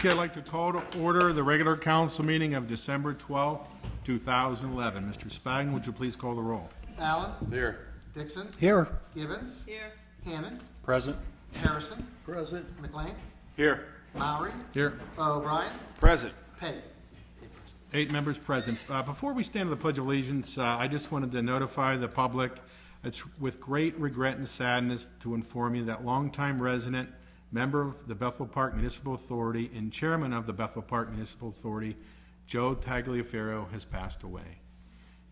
Okay, I'd like to call to order the regular council meeting of December 12th, 2011. Mr. Spagna, would you please call the roll? Allen. Here. Dixon. Here. Gibbons. Here. Hannon. Present. Harrison. Present. McLean. Here. Lowry. Here. O'Brien. Present. Pate. 8 members present. Before we stand to the Pledge of Allegiance, I just wanted to notify the public, it's with great regret and sadness to inform you that longtime resident, member of the Bethel Park Municipal Authority, and chairman of the Bethel Park Municipal Authority, Joe Tagliaferro, has passed away.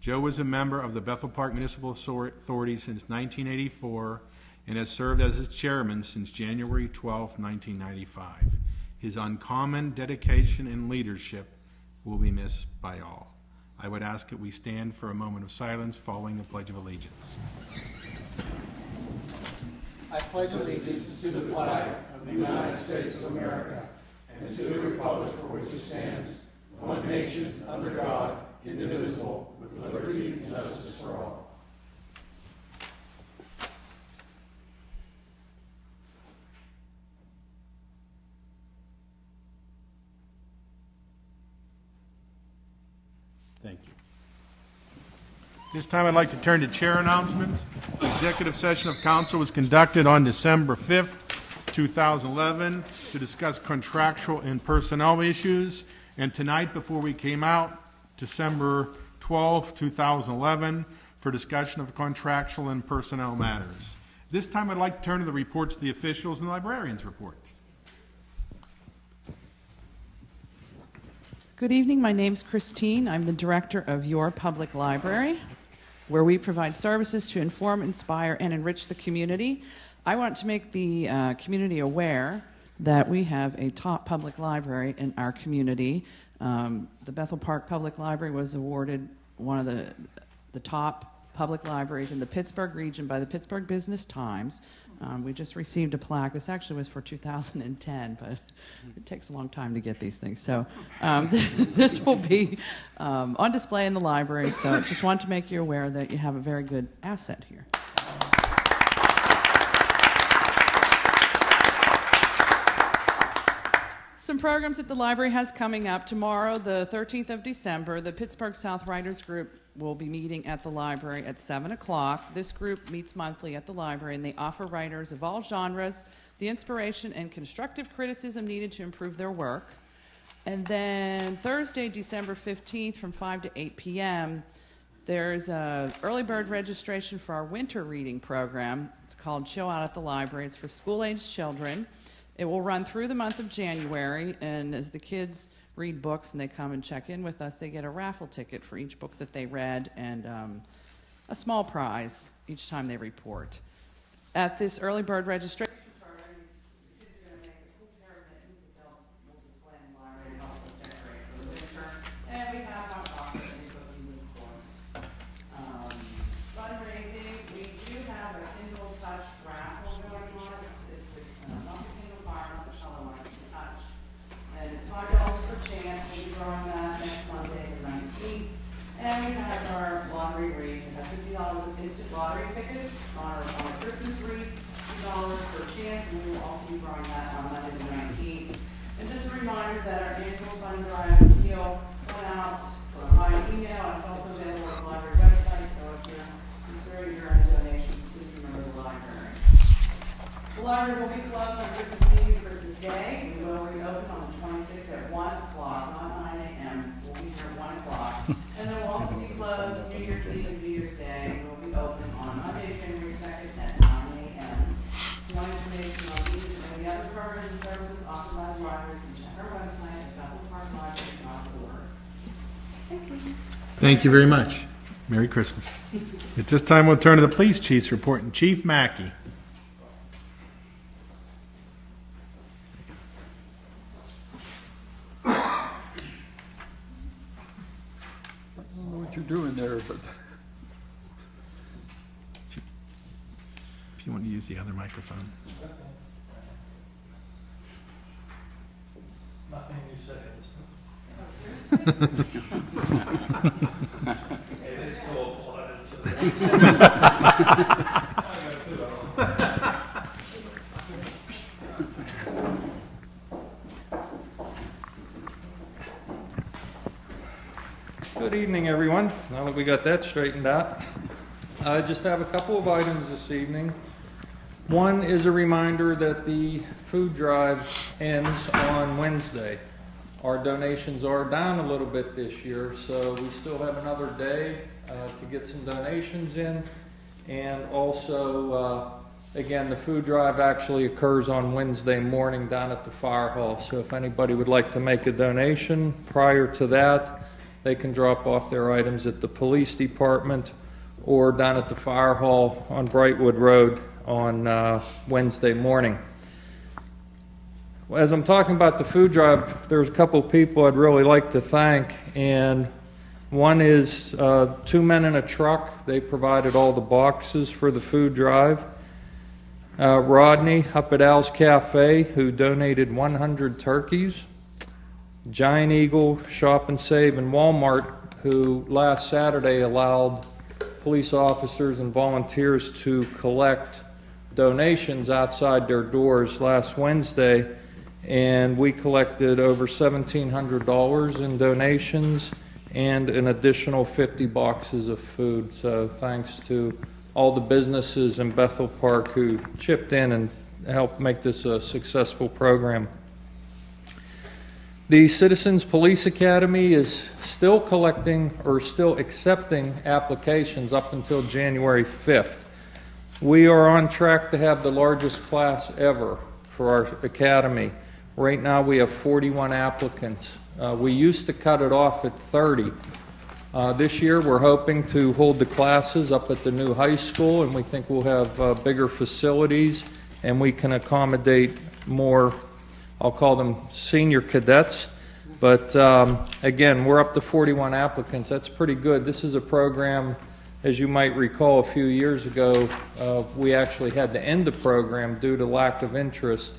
Joe was a member of the Bethel Park Municipal Authority since 1984 and has served as its chairman since January 12, 1995. His uncommon dedication and leadership will be missed by all. I would ask that we stand for a moment of silence following the Pledge of Allegiance. I pledge allegiance to the flag of the United States of America and to the republic for which it stands, one nation, under God, indivisible, with liberty and justice for all. Thank you. This time I'd like to turn to chair announcements. The executive session of council was conducted on December 5th, 2011 to discuss contractual and personnel issues. And tonight, before we came out, December 12th, 2011, for discussion of contractual and personnel matters. This time I'd like to turn to the reports of the officials and the librarians' report. Good evening. My name's Christine. I'm the director of Your Public Library, where we provide services to inform, inspire, and enrich the community. I want to make the community aware that we have a top public library in our community. The Bethel Park Public Library was awarded one of the top public libraries in the Pittsburgh region by the Pittsburgh Business Times. We just received a plaque. This actually was for 2010, but it takes a long time to get these things. So this will be on display in the library. So just want to make you aware that you have a very good asset here. Some programs that the library has coming up. Tomorrow, the 13th of December, the Pittsburgh South Writers Group will be meeting at the library at 7 o'clock. This group meets monthly at the library, and they offer writers of all genres the inspiration and constructive criticism needed to improve their work. And then Thursday, December 15th, from 5 to 8 p.m., there's an early bird registration for our winter reading program. It's called Chill Out at the Library. It's for school-aged children. It will run through the month of January, and as the kids read books and they come and check in with us, they get a raffle ticket for each book that they read and a small prize each time they report. At this early bird registration program, the kids are going to make a cool pair of mittens that we'll display in the library and also decorate for the winter. And we have hot chocolate and cookies, of course. Fundraising, we do have a Kindle Touch raffle going on. It's the Kindle Fire, not the Shallow One, it's the Touch. And it's $5 per chance. We'll be drawing that next Monday, the 19th. And we have our lottery read. We have $50 of instant lottery tickets on a Christmas wreath, $2 per chance, and we will also be drawing that on Monday the 19th. And just a reminder that our annual fund drive appeal went out by email, and it's also available on the library website, so if you're considering your own donation, please remember the library. The library will be closed on Christmas Eve and Christmas Day. We will reopen on the 26th at 1 o'clock, not 9 a.m. We'll be here at 1 o'clock. And then we'll also be closed New Year's Eve and New Year's Day. We'll be open on Monday, January 2nd at 9 a.m. For more information on these and any other programs and services offered by the library, you can check our website at bethelparklibrary.org. Thank you. Thank you very much. Merry Christmas. At this time, we'll turn to the police chief's report, and Chief Mackey. What you're doing there, but If you want to use the other microphone. Nothing you say is. Hey, they still applauded. So evening, everyone. Now that we got that straightened out, I just have a couple of items this evening. One is a reminder that the food drive ends on Wednesday. Our donations are down a little bit this year, so we still have another day to get some donations in. And also, again, the food drive actually occurs on Wednesday morning down at the fire hall. So if anybody would like to make a donation prior to that, they can drop off their items at the police department or down at the fire hall on Brightwood Road on Wednesday morning. As I'm talking about the food drive, there's a couple people I'd really like to thank, and one is two men in a truck. They provided all the boxes for the food drive. Rodney up at Al's Cafe, who donated 100 turkeys. Giant Eagle, Shop and Save, and Walmart, who last Saturday allowed police officers and volunteers to collect donations outside their doors last Wednesday, and we collected over $1,700 in donations and an additional 50 boxes of food. So thanks to all the businesses in Bethel Park who chipped in and helped make this a successful program. The Citizens Police Academy is still collecting or still accepting applications up until January 5th. We are on track to have the largest class ever for our academy. Right now we have 41 applicants. We used to cut it off at 30. This year we're hoping to hold the classes up at the new high school, and we think we'll have bigger facilities and we can accommodate more, I'll call them senior cadets. But again, we're up to 41 applicants. That's pretty good. This is a program, as you might recall, a few years ago, we actually had to end the program due to lack of interest.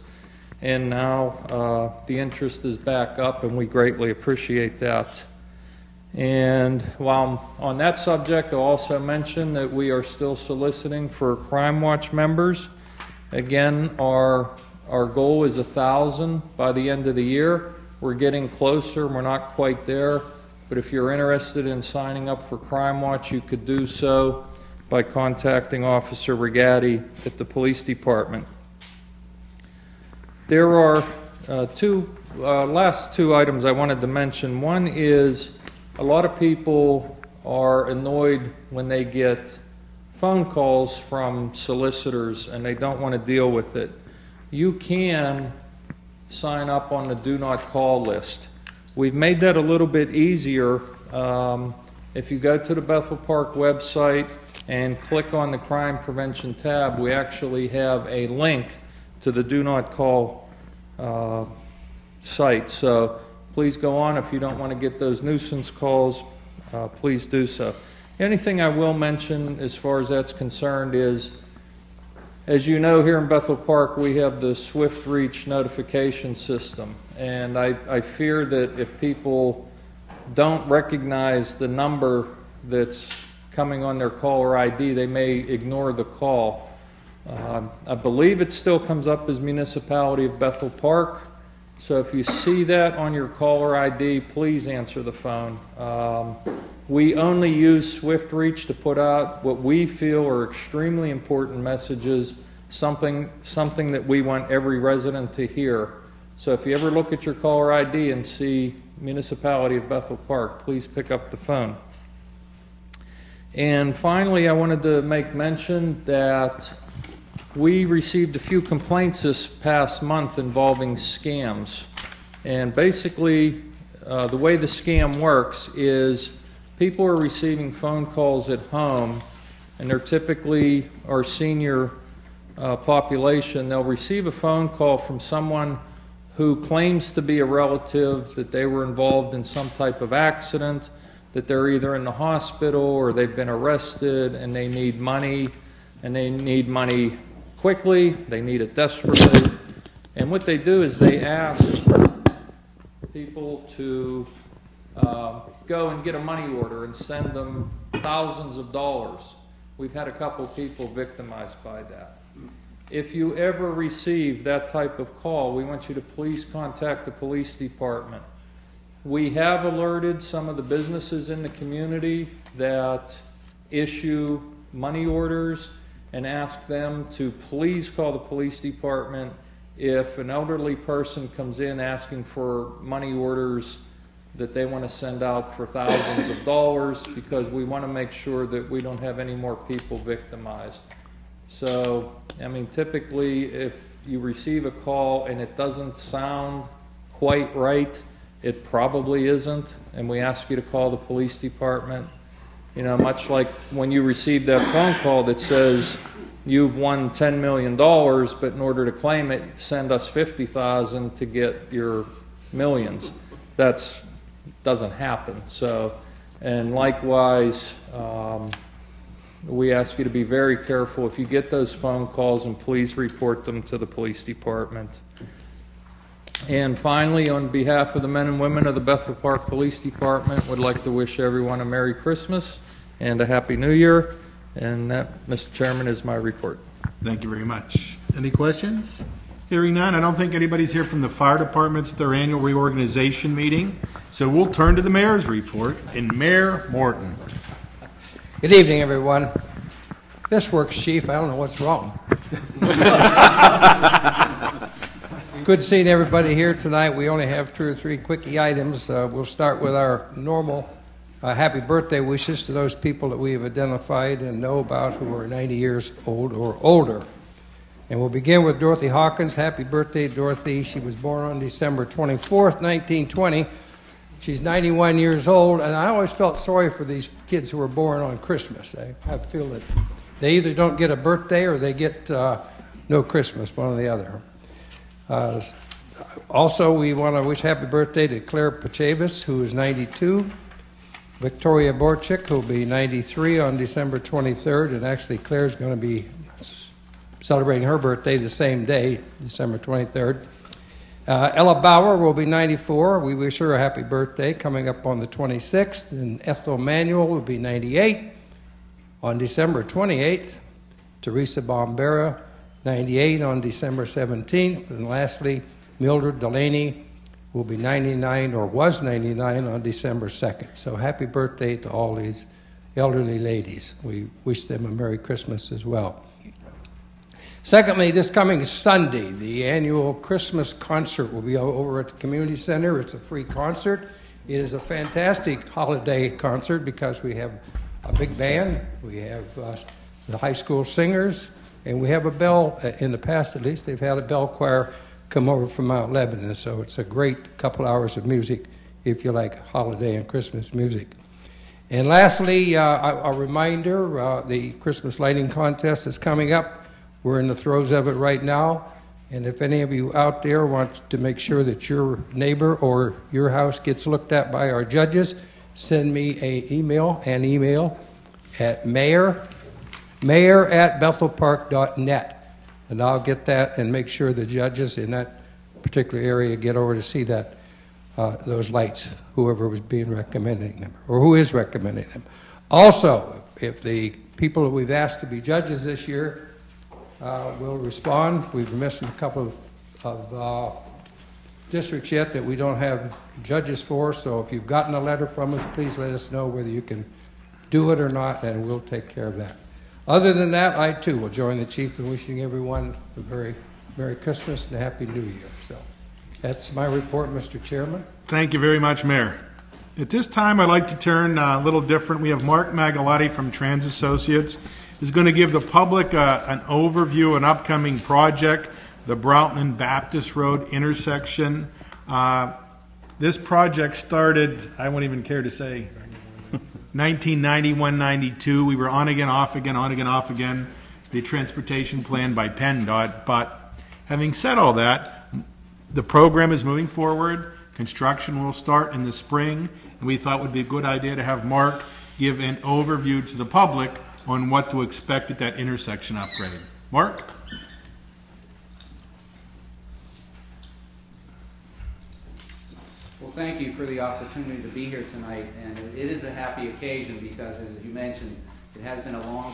And now the interest is back up, and we greatly appreciate that. And while I'm on that subject, I'll also mention that we are still soliciting for Crime Watch members. Again, our goal is 1,000 by the end of the year. We're getting closer. We're not quite there. But if you're interested in signing up for Crime Watch, you could do so by contacting Officer Rigatti at the police department. There are last two items I wanted to mention. One is a lot of people are annoyed when they get phone calls from solicitors and they don't want to deal with it. You can sign up on the Do Not Call list. We've made that a little bit easier. If you go to the Bethel Park website and click on the Crime Prevention tab, we actually have a link to the Do Not Call site. So please go on. If you don't want to get those nuisance calls, please do so. The only thing I will mention as far as that's concerned is, as you know, here in Bethel Park we have the Swift Reach notification system, and I fear that if people don't recognize the number that's coming on their caller ID, they may ignore the call. I believe it still comes up as Municipality of Bethel Park, so if you see that on your caller ID, please answer the phone. We only use Swift Reach to put out what we feel are extremely important messages, something that we want every resident to hear. So if you ever look at your caller ID and see Municipality of Bethel Park, please pick up the phone. And finally, I wanted to make mention that we received a few complaints this past month involving scams. And basically, the way the scam works is people are receiving phone calls at home, and they're typically our senior population. They'll receive a phone call from someone who claims to be a relative, that they were involved in some type of accident, that they're either in the hospital or they've been arrested and they need money, and they need money quickly, they need it desperately. And what they do is they ask people to go and get a money order and send them thousands of dollars. We've had a couple people victimized by that. If you ever receive that type of call, we want you to please contact the police department. We have alerted some of the businesses in the community that issue money orders and ask them to please call the police department if an elderly person comes in asking for money orders that they want to send out for thousands of dollars, because we want to make sure that we don't have any more people victimized. So, I mean, typically if you receive a call and it doesn't sound quite right, it probably isn't, and we ask you to call the police department. You know, much like when you receive that phone call that says you've won $10 million, but in order to claim it, send us $50,000 to get your millions. That doesn't happen. So, and likewise, we ask you to be very careful if you get those phone calls, and please report them to the police department. And finally, on behalf of the men and women of the Bethel Park Police Department, would like to wish everyone a Merry Christmas and a Happy New Year. And that, Mr. Chairman, is my report. Thank you very much. Any questions? Hearing none, I don't think anybody's here from the fire department's their annual reorganization meeting. So we'll turn to the mayor's report, and Mayor Morton. Good evening, everyone. This works, Chief. I don't know what's wrong. It's good seeing everybody here tonight. We only have 2 or 3 quickie items. We'll start with our normal happy birthday wishes to those people that we have identified and know about who are 90 years old or older. And we'll begin with Dorothy Hawkins. Happy birthday, Dorothy. She was born on December 24th, 1920. She's 91 years old, and I always felt sorry for these kids who were born on Christmas. I feel that they either don't get a birthday or they get no Christmas, one or the other. Also, we want to wish happy birthday to Claire Pachavis, who is 92, Victoria Borchik, who will be 93 on December 23rd, and actually Claire's going to be celebrating her birthday the same day, December 23rd. Ella Bauer will be 94. We wish her a happy birthday coming up on the 26th. And Ethel Manuel will be 98 on December 28th. Teresa Bombera, 98 on December 17th. And lastly, Mildred Delaney will be 99 or was 99 on December 2nd. So happy birthday to all these elderly ladies. We wish them a Merry Christmas as well. Secondly, this coming Sunday, the annual Christmas concert will be over at the community center. It's a free concert. It is a fantastic holiday concert because we have a big band, we have the high school singers, and we have a bell. In the past, at least, they've had a bell choir come over from Mount Lebanon. So it's a great couple hours of music if you like holiday and Christmas music. And lastly, a reminder, the Christmas lighting contest is coming up. We're in the throes of it right now, and if any of you out there want to make sure that your neighbor or your house gets looked at by our judges, send me an email at mayor@bethelpark.net, and I'll get that and make sure the judges in that particular area get over to see that those lights, whoever was being recommending them, or who is recommending them. Also, if the people that we've asked to be judges this year will respond. We've missed a couple of districts yet that we don't have judges for, so if you've gotten a letter from us, please let us know whether you can do it or not, and we'll take care of that. Other than that, I too will join the Chief in wishing everyone a very Merry Christmas and a Happy New Year. So that's my report, Mr. Chairman. Thank you very much, Mayor. At this time, I'd like to turn a little different. We have Mark Magalotti from Trans Associates is going to give the public an overview, an upcoming project, the Broughton Baptist Road intersection. This project started, I won't even care to say, 1991, 92. We were on again, off again, on again, off again, the transportation plan by PennDOT. But having said all that, the program is moving forward. Construction will start in the spring, and we thought it would be a good idea to have Mark give an overview to the public on what to expect at that intersection upgrade. Mark? Well, thank you for the opportunity to be here tonight, and it is a happy occasion because, as you mentioned, it has been a long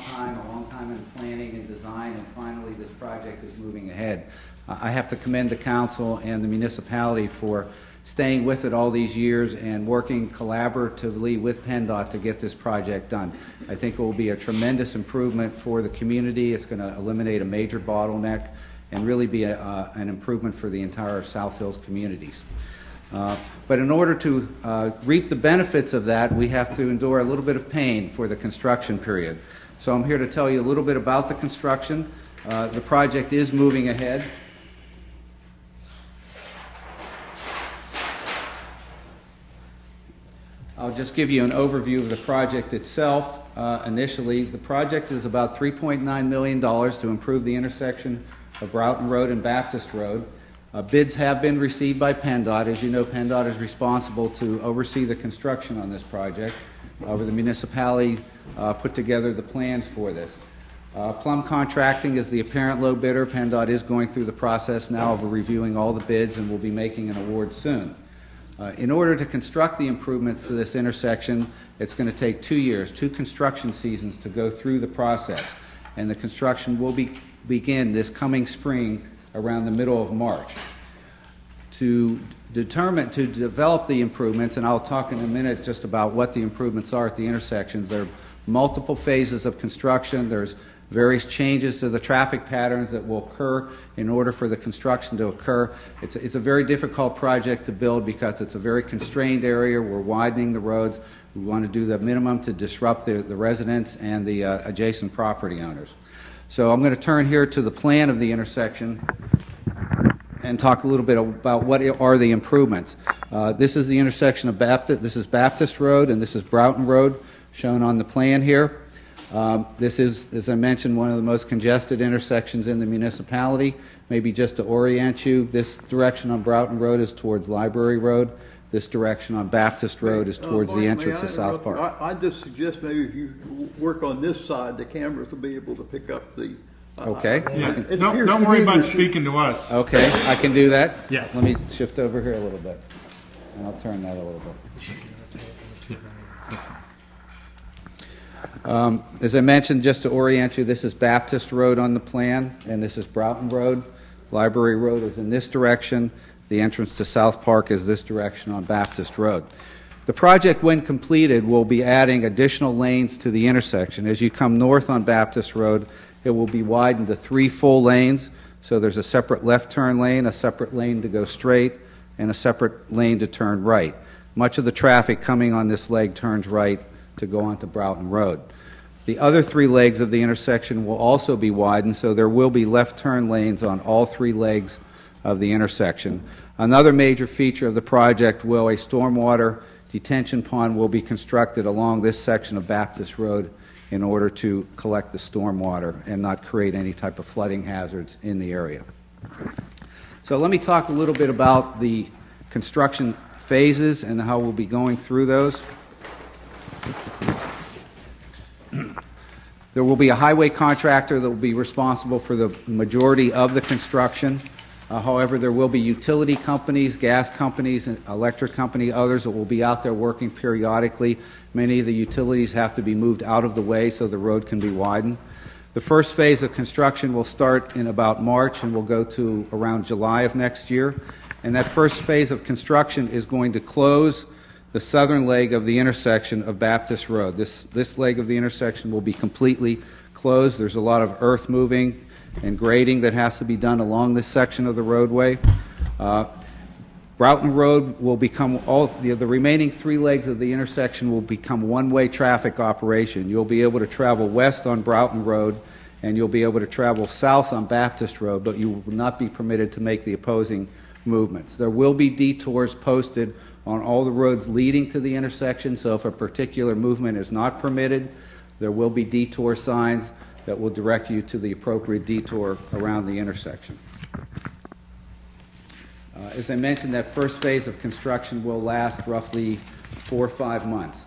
time in planning and design, and finally this project is moving ahead. I have to commend the council and the municipality for staying with it all these years and working collaboratively with PennDOT to get this project done. I think it will be a tremendous improvement for the community. It's going to eliminate a major bottleneck and really be an improvement for the entire South Hills communities. But in order to reap the benefits of that, we have to endure a little bit of pain for the construction period. So I'm here to tell you a little bit about the construction. The project is moving ahead. I'll just give you an overview of the project itself. Initially, the project is about $3.9 million to improve the intersection of Broughton Road and Baptist Road. Bids have been received by PennDOT. As you know, PennDOT is responsible to oversee the construction on this project. The municipality put together the plans for this. Plum Contracting is the apparent low bidder. PennDOT is going through the process now of reviewing all the bids and will be making an award soon. In order to construct the improvements to this intersection, it's going to take 2 years, 2 construction seasons to go through the process. And the construction will begin this coming spring around the middle of March. To develop the improvements, and I'll talk in a minute just about what the improvements are at the intersections. There are multiple phases of construction. There's various changes to the traffic patterns that will occur in order for the construction to occur. It's a very difficult project to build because it's a very constrained area. We're widening the roads. We want to do the minimum to disrupt the residents and the adjacent property owners. So I'm going to turn here to the plan of the intersection and talk a little bit about what are the improvements. This is the intersection of Baptist. This is Baptist Road and this is Broughton Road shown on the plan here. This is, as I mentioned, one of the most congested intersections in the municipality. Maybe just to orient you, this direction on Broughton Road is towards Library Road. This direction on Baptist Road is towards the entrance to South Park. I just suggest maybe if you work on this side, the cameras will be able to pick up the... Okay. Yeah. Don't worry about speaking to us. Okay, I can do that. Yes. Let me shift over here a little bit, and I'll turn that a little bit. As I mentioned, just to orient you, this is Baptist Road on the plan, and this is Broughton Road. Library Road is in this direction. The entrance to South Park is this direction on Baptist Road. The project, when completed, will be adding additional lanes to the intersection. As you come north on Baptist Road, it will be widened to 3 full lanes. So there's a separate left turn lane, a separate lane to go straight, and a separate lane to turn right. Much of the traffic coming on this leg turns right to go onto Broughton Road. The other 3 legs of the intersection will also be widened, so there will be left turn lanes on all 3 legs of the intersection. Another major feature of the project will a stormwater detention pond will be constructed along this section of Baptist Road in order to collect the stormwater and not create any type of flooding hazards in the area. So let me talk a little bit about the construction phases and how we'll be going through those. There will be a highway contractor that will be responsible for the majority of the construction. However, there will be utility companies, gas companies, and electric company, others that will be out there working periodically. Many of the utilities have to be moved out of the way so the road can be widened. The first phase of construction will start in about March and will go to around July of next year. And that first phase of construction is going to close the southern leg of the intersection of Baptist Road. This leg of the intersection will be completely closed. There's a lot of earth moving and grading that has to be done along this section of the roadway. Broughton Road will become the remaining 3 legs of the intersection will become one-way traffic operation. You'll be able to travel west on Broughton Road and you'll be able to travel south on Baptist Road, but you will not be permitted to make the opposing movements. There will be detours posted on all the roads leading to the intersection, so if a particular movement is not permitted, there will be detour signs that will direct you to the appropriate detour around the intersection. As I mentioned, that first phase of construction will last roughly 4 or 5 months.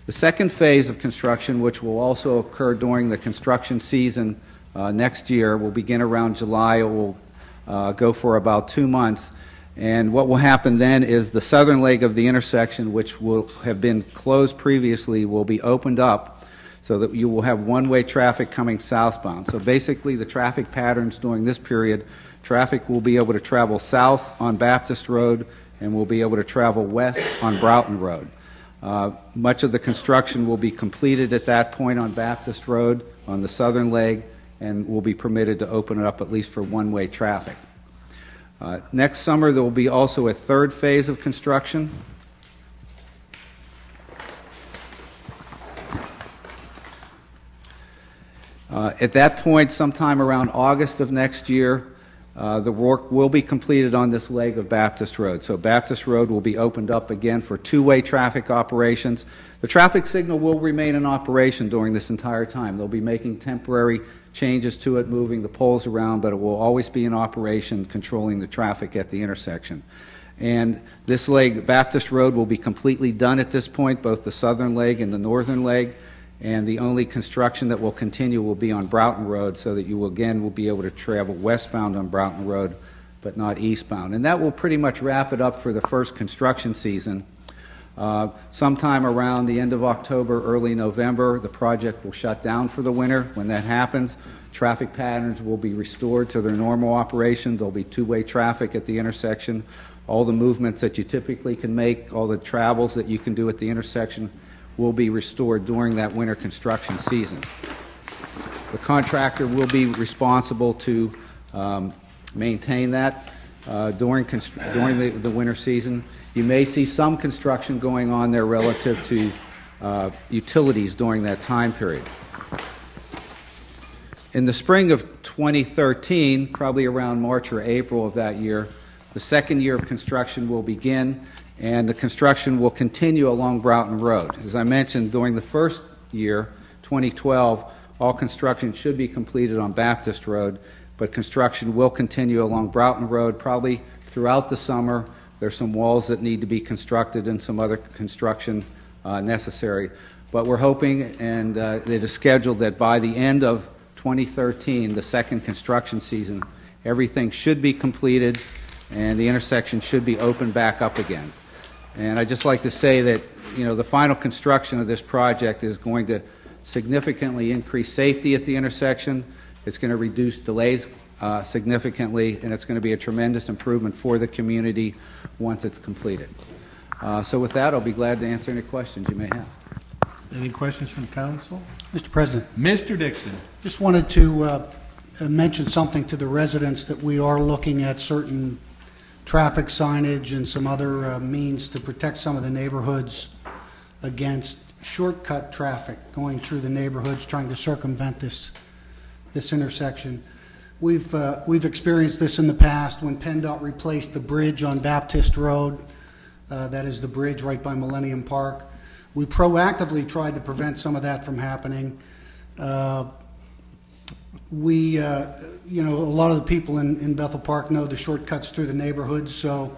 The second phase of construction, which will also occur during the construction season next year, will begin around July. It will go for about 2 months. And what will happen then is the southern leg of the intersection, which will have been closed previously, will be opened up so that you will have one-way traffic coming southbound. So basically, the traffic patterns during this period, traffic will be able to travel south on Baptist Road and will be able to travel west on Broughton Road. Much of the construction will be completed at that point on Baptist Road on the southern leg, and will be permitted to open it up at least for one-way traffic. Next summer, there will be also a third phase of construction. At that point, sometime around August of next year, the work will be completed on this leg of Baptist Road. So Baptist Road will be opened up again for two-way traffic operations. The traffic signal will remain in operation during this entire time. They'll be making temporary changes to it, moving the poles around, but it will always be in operation, controlling the traffic at the intersection. And this leg, Baptist Road, will be completely done at this point, both the southern leg and the northern leg. And the only construction that will continue will be on Broughton Road, so that you will be able to travel westbound on Broughton Road, but not eastbound. And that will pretty much wrap it up for the first construction season. Sometime around the end of October, early November, the project will shut down for the winter. When that happens, traffic patterns will be restored to their normal operation. There'll be two-way traffic at the intersection. All the movements that you typically can make, all the travels that you can do at the intersection will be restored during that winter construction season. The contractor will be responsible to maintain that during the winter season. You may see some construction going on there relative to utilities during that time period. In the spring of 2013, probably around March or April of that year, the second year of construction will begin, and the construction will continue along Broughton Road. As I mentioned, during the first year, 2012, all construction should be completed on Baptist Road, but construction will continue along Broughton Road probably throughout the summer. There's some walls that need to be constructed and some other construction necessary. But we're hoping, and it is scheduled, that by the end of 2013, the second construction season, everything should be completed and the intersection should be opened back up again. And I'd just like to say that, the final construction of this project is going to significantly increase safety at the intersection. It's going to reduce delays significantly, and it's going to be a tremendous improvement for the community once it's completed. So with that, I'll be glad to answer any questions you may have. Any questions from council? Mr. President, Mr. Dixon. just wanted to mention something to the residents, that we are looking at certain traffic signage and some other means to protect some of the neighborhoods against shortcut traffic going through the neighborhoods, trying to circumvent this intersection. We've experienced this in the past when PennDOT replaced the bridge on Baptist Road. That is the bridge right by Millennium Park. We proactively tried to prevent some of that from happening. A lot of the people in Bethel Park know the shortcuts through the neighborhoods, so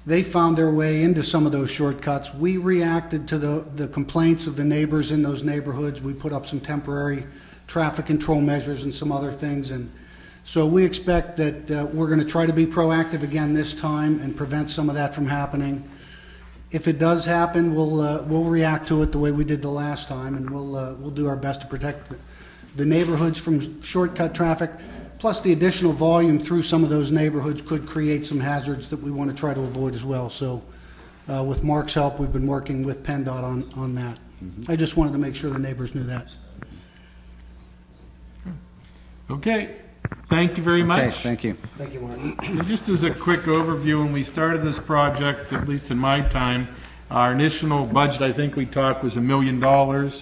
they found their way into some of those shortcuts. We reacted to the complaints of the neighbors in those neighborhoods. We put up some temporary traffic control measures and some other things, and so we expect that we're going to try to be proactive again this time and prevent some of that from happening. If it does happen, we'll react to it the way we did the last time, and we'll do our best to protect the neighborhoods from shortcut traffic. Plus, the additional volume through some of those neighborhoods could create some hazards that we want to try to avoid as well. So, with Mark's help, we've been working with PennDOT on that. I just wanted to make sure the neighbors knew that. Okay. Thank you very much. Okay, thank you. Thank you, Mark. And just as a quick overview, when we started this project, at least in my time, our initial budget, I think we talked, was $1 million, and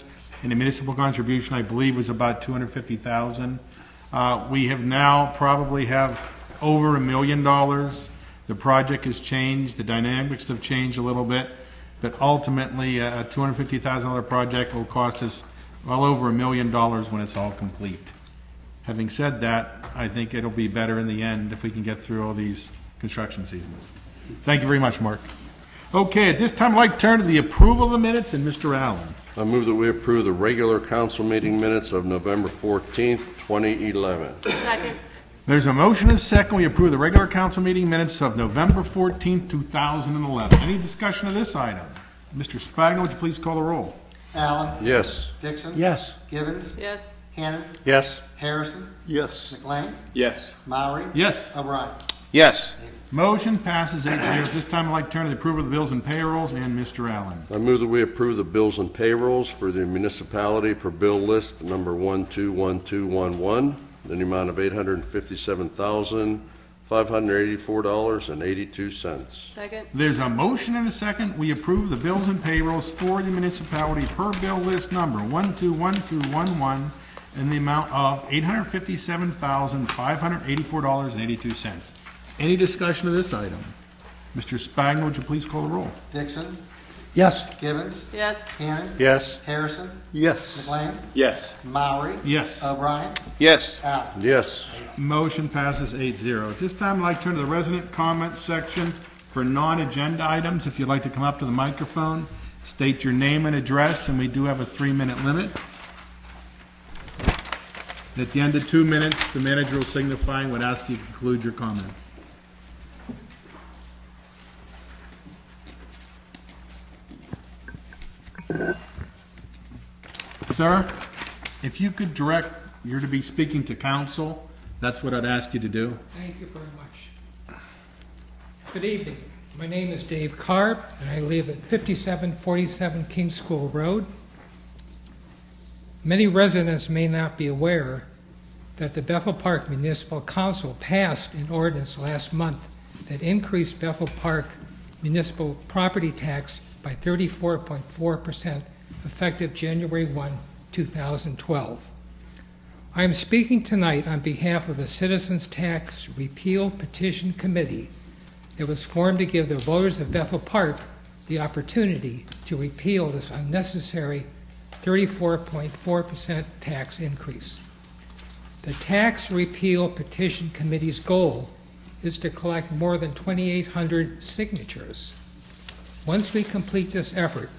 the municipal contribution, I believe, was about $250,000. We have now probably have over $1 million. The project has changed, the dynamics have changed a little bit, but ultimately a $250,000 project will cost us well over $1 million when it's all complete. Having said that, I think it'll be better in the end if we can get through all these construction seasons. Thank you very much, Mark. Okay, at this time, I'd like to turn to the approval of the minutes, and Mr. Allen. I move that we approve the regular council meeting minutes of November 14th, 2011. Second. There's a motion and a second. We approve the regular council meeting minutes of November 14th, 2011. Any discussion of this item? Mr. Spagna, would you please call the roll? Allen. Yes. Dixon. Yes. Givens. Yes. Hannan. Yes. Harrison. Yes. McLean. Yes. Maury. Yes. O'Brien. Yes. Motion passes 8-0. At this time, I'd like to turn to the approval of the bills and payrolls, and Mr. Allen. I move that we approve the bills and payrolls for the municipality per bill list number 121211 in the amount of $857,584.82. Second. There's a motion and a second. We approve the bills and payrolls for the municipality per bill list number 121211 in the amount of $857,584.82. Any discussion of this item? Mr. Spagna, would you please call the roll? Dixon. Yes. Givens. Yes. Hannan. Yes. Harrison. Yes. McLean. Yes. Maury. Yes. O'Brien. Yes. Allen. Yes. Motion passes 8-0. At this time, I'd like to turn to the resident comments section for non-agenda items. If you'd like to come up to the microphone, state your name and address, and we do have a 3-minute limit. At the end of 2 minutes, the manager will signify and would ask you to conclude your comments. Sir, if you could direct, you're to be speaking to council, that's what I'd ask you to do. Thank you very much. Good evening. My name is Dave Karp, and I live at 5747 King School Road. Many residents may not be aware that the Bethel Park Municipal Council passed an ordinance last month that increased Bethel Park municipal property tax by 34.4% effective January 1, 2012. I am speaking tonight on behalf of the Citizens Tax Repeal Petition Committee that was formed to give the voters of Bethel Park the opportunity to repeal this unnecessary 34.4% tax increase. The Tax Repeal Petition Committee's goal is to collect more than 2,800 signatures. Once we complete this effort,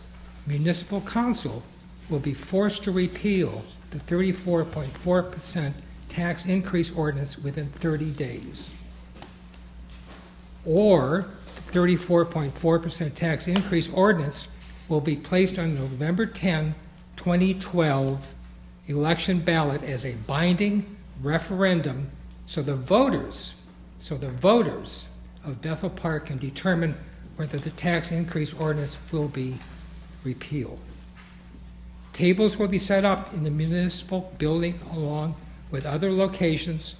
Municipal Council will be forced to repeal the 34.4% tax increase ordinance within 30 days. Or the 34.4% tax increase ordinance will be placed on November 10, 2012 election ballot as a binding referendum so the voters of Bethel Park can determine whether the tax increase ordinance will be repealed. Tables will be set up in the municipal building along with other locations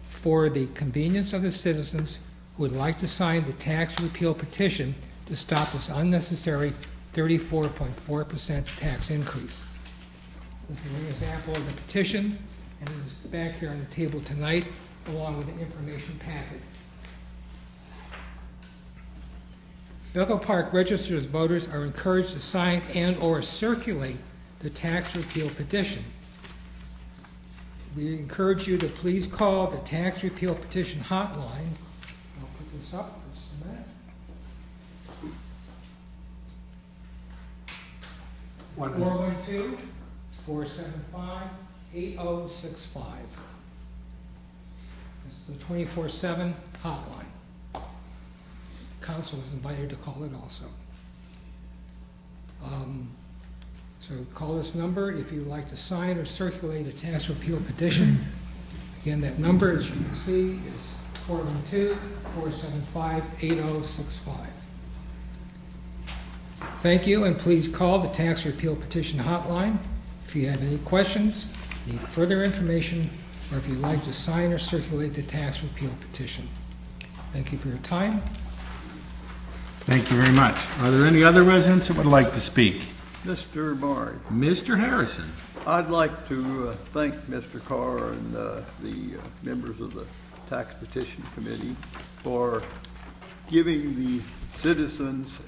for the convenience of the citizens who would like to sign the tax repeal petition to stop this unnecessary 34.4% tax increase. This is an example of the petition, and it is back here on the table tonight, along with the information packet. Bethel Park registered voters are encouraged to sign and/or circulate the tax repeal petition. We encourage you to please call the tax repeal petition hotline. I'll put this up for just a minute. 412-475-8065. This is a 24/7 hotline. Council is invited to call it also. So call this number if you would like to sign or circulate a tax repeal petition. Again, that number, as you can see, is 412-475-8065. Thank you, and please call the tax repeal petition hotline if you have any questions, need further information, or if you'd like to sign or circulate the tax repeal petition. Thank you for your time. Thank you very much. Are there any other residents that would like to speak? Mr. Maury, Mr. Harrison. I'd like to thank Mr. Carr and the members of the Tax Petition Committee for giving the citizens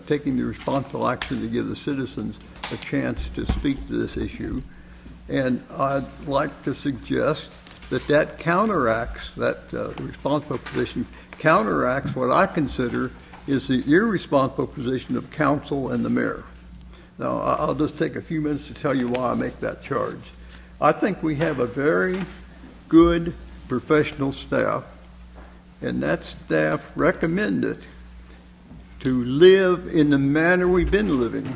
taking the responsible action to give the citizens a chance to speak to this issue. And I'd like to suggest that counteracts, the responsible position counteracts what I consider is the irresponsible position of council and the mayor. Now, I'll just take a few minutes to tell you why I make that charge. I think we have a very good professional staff, and that staff recommended to live in the manner we've been living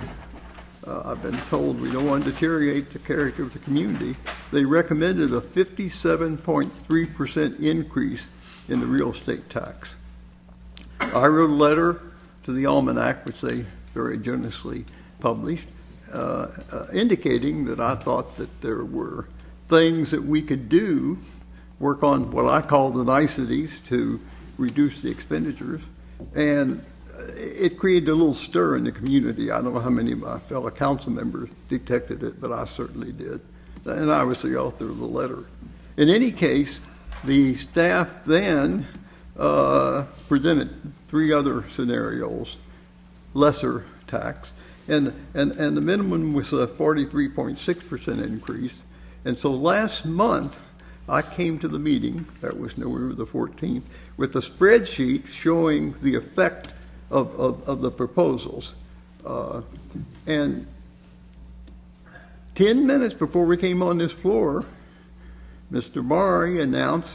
I've been told we don't want to deteriorate the character of the community. They recommended a 57.3% increase in the real estate tax. I wrote a letter to the Almanac, which they very generously published, indicating that I thought that there were things that we could do, work on what I call the niceties to reduce the expenditures. And it created a little stir in the community. I don't know how many of my fellow council members detected it, but I certainly did. And I was the author of the letter. In any case, the staff then presented 3 other scenarios, lesser tax, and the minimum was a 43.6% increase. And so last month, I came to the meeting, that was November the 14th, with a spreadsheet showing the effect of the proposals. And 10 minutes before we came on this floor, Mr. Maury announced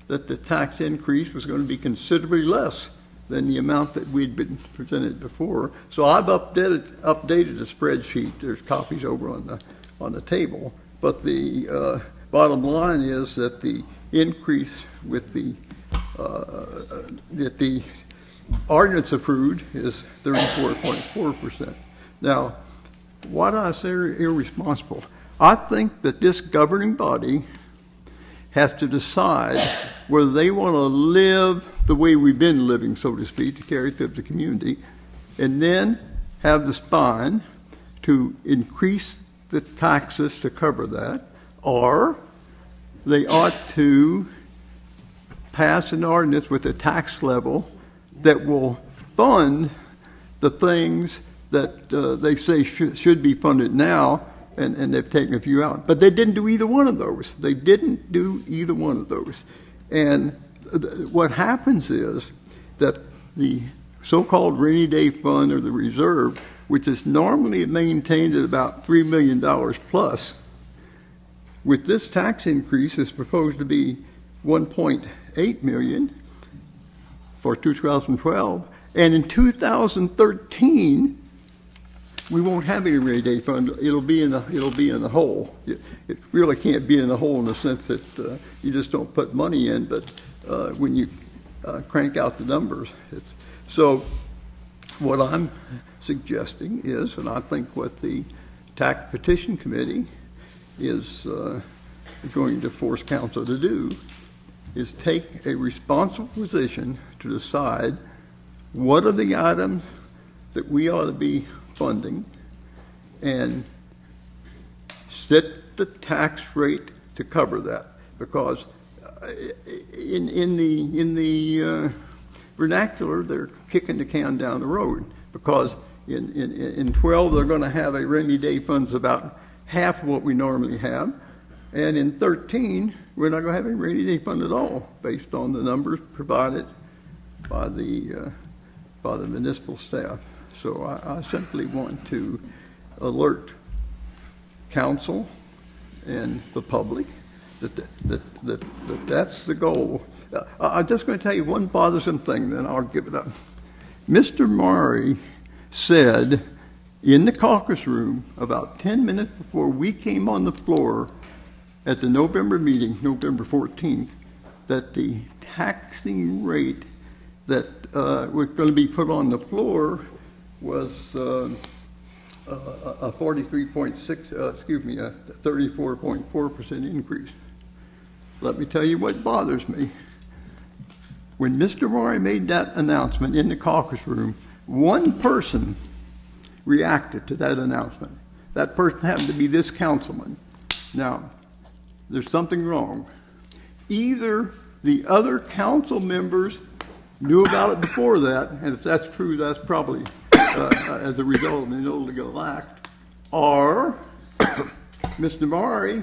that the tax increase was going to be considerably less than the amount that we'd been presented before. So I've updated the spreadsheet. There's copies over on the table. But the bottom line is that the increase with that the ordinance approved is 34.4%. Now, why do I say irresponsible? I think that this governing body has to decide whether they want to live the way we've been living, so to speak, to carry through the community, and then have the spine to increase the taxes to cover that, or they ought to pass an ordinance with a tax level that will fund the things that they say should be funded now, and they've taken a few out. But they didn't do either one of those. They didn't do either one of those. And what happens is that the so-called rainy day fund or the reserve, which is normally maintained at about $3 million plus, with this tax increase is proposed to be $1.8 million for 2012. And in 2013, we won't have any rainy day fund. It'll be in the hole. It really can't be in the hole in the sense that you just don't put money in, but when you crank out the numbers, so what I'm suggesting is, and I think what the Tax Petition Committee is going to force council to do, is take a responsible position to decide what are the items that we ought to be funding and set the tax rate to cover that, because in the vernacular they're kicking the can down the road, because in 12 they're going to have a rainy day funds about half of what we normally have, and in 13 we're not going to have any rainy day fund at all based on the numbers provided by the municipal staff. So I simply want to alert council and the public that's the goal. I'm just going to tell you one bothersome thing, then I'll give it up. Mr. Maury said in the caucus room about 10 minutes before we came on the floor at the November meeting, November 14th, that the taxing rate that was going to be put on the floor was a 34.4% increase. Let me tell you what bothers me. When Mr. Maury made that announcement in the caucus room, one person reacted to that announcement. That person happened to be this councilman. Now, there's something wrong. Either the other council members knew about it before that, and if that's true, that's probably as a result of an illegal act, or Mr. Maury,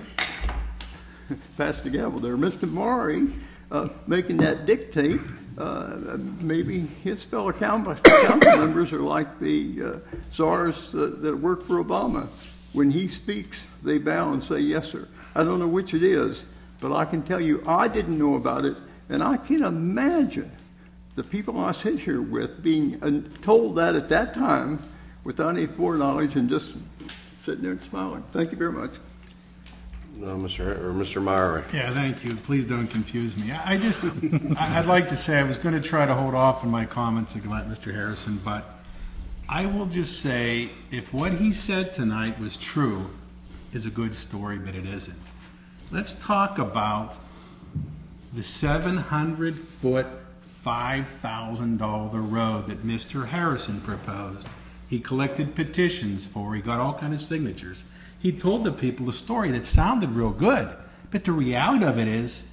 pass the gavel there, Mr. Maury making that dictate, maybe his fellow council members are like the czars that work for Obama. When he speaks, they bow and say, yes, sir. I don't know which it is, but I can tell you I didn't know about it, and I can imagine the people I sit here with being told that at that time without any foreknowledge and just sitting there and smiling. Thank you very much. Mr. Meyer. Yeah, thank you. Please don't confuse me. I'd like to say I was going to try to hold off on my comments about Mr. Harrison, but I will just say if what he said tonight was true, is a good story, but it isn't. Let's talk about the 700-foot, $5,000 road that Mr. Harrison proposed. He collected petitions for, he got all kinds of signatures. He told the people a story that sounded real good, but the reality of it is,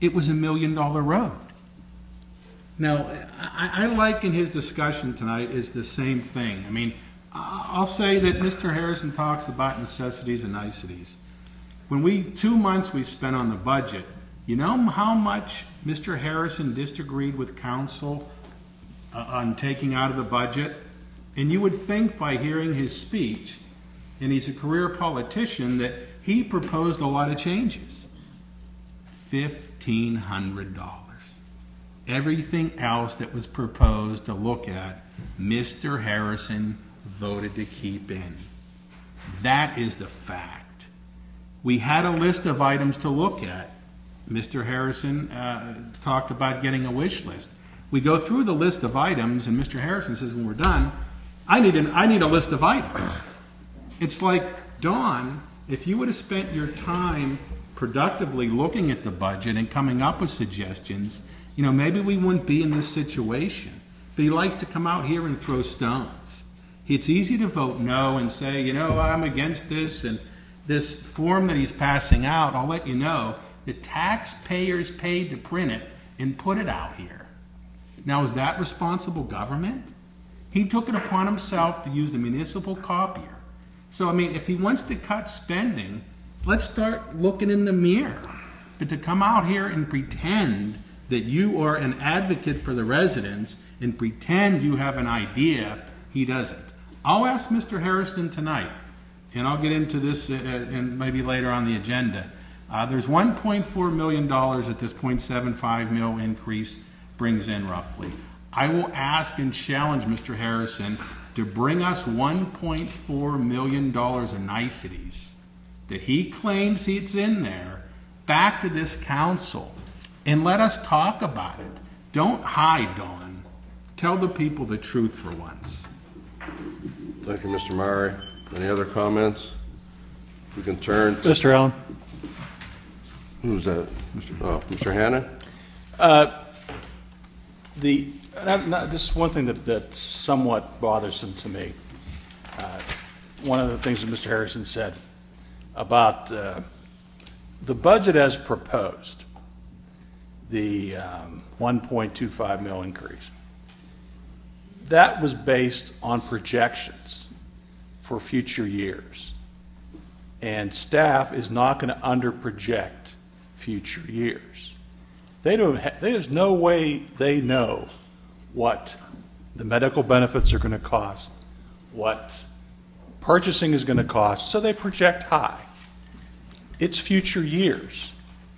it was $1 million road. Now, I like in his discussion tonight is the same thing. I mean, I'll say that Mr. Harrison talks about necessities and niceties. When 2 months we spent on the budget, you know how much Mr. Harrison disagreed with council on taking out of the budget? And you would think by hearing his speech, and he's a career politician, that he proposed a lot of changes. $1,500. Everything else that was proposed to look at, Mr. Harrison voted to keep in. That is the fact. We had a list of items to look at. Mr. Harrison talked about getting a wish list. We go through the list of items, and Mr. Harrison says, when we're done, I need a list of items. It's like, Dawn, if you would have spent your time productively looking at the budget and coming up with suggestions, you know, maybe we wouldn't be in this situation. But he likes to come out here and throw stones. It's easy to vote no and say, you know, I'm against this, and this form that he's passing out, I'll let you know, the taxpayers paid to print it and put it out here. Now, is that responsible government? He took it upon himself to use the municipal copier. So, I mean, if he wants to cut spending, let's start looking in the mirror. But to come out here and pretend that you are an advocate for the residents and pretend you have an idea, he doesn't. I'll ask Mr. Harrison tonight, and I'll get into this and maybe later on the agenda. There's $1.4 million at this 0.75 mil increase brings in roughly. I will ask and challenge Mr. Harrison to bring us $1.4 million of niceties that he claims it's in there back to this council and let us talk about it. Don't hide, Dawn. Tell the people the truth for once. Thank you, Mr. Murray. Any other comments? If we can turn to... Mr. Allen. Who's that? Mr. Hanna? This is one thing that's somewhat bothersome to me. One of the things that Mr. Harrison said about the budget as proposed, the 1.25 mil increase, that was based on projections for future years. And staff is not going to underproject future years. There's no way they know what the medical benefits are going to cost, what purchasing is going to cost, so they project high. It's future years.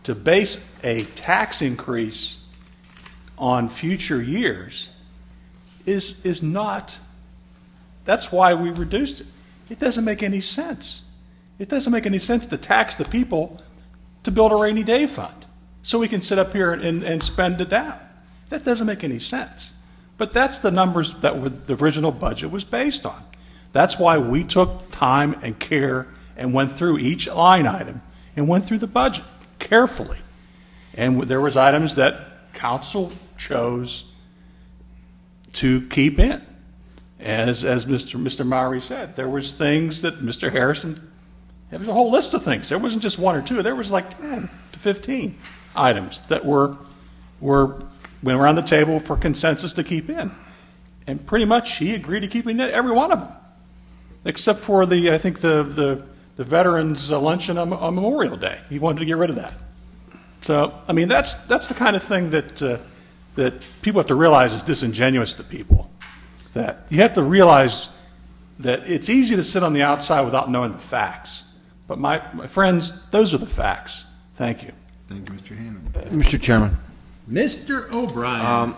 To base a tax increase on future years is not, that's why we reduced it. It doesn't make any sense. It doesn't make any sense to tax the people to build a rainy day fund so we can sit up here and spend it down. That doesn't make any sense. But that's the numbers that the original budget was based on. That's why we took time and care and went through each line item and went through the budget carefully. And there was items that council chose to keep in. As Mr. Mowry said, there was things that Mr. Harrison, there was a whole list of things. There wasn't just one or two. There was like 10 to 15 items that went around the table for consensus to keep in. And pretty much he agreed to keeping every one of them, except for I think the veterans luncheon on Memorial Day. He wanted to get rid of that. So, I mean, that's the kind of thing that people have to realize is disingenuous to people. That you have to realize that it's easy to sit on the outside without knowing the facts. But my friends, those are the facts. Thank you. Thank you, Mr. Hannon. Mr. Chairman. Mr. O'Brien.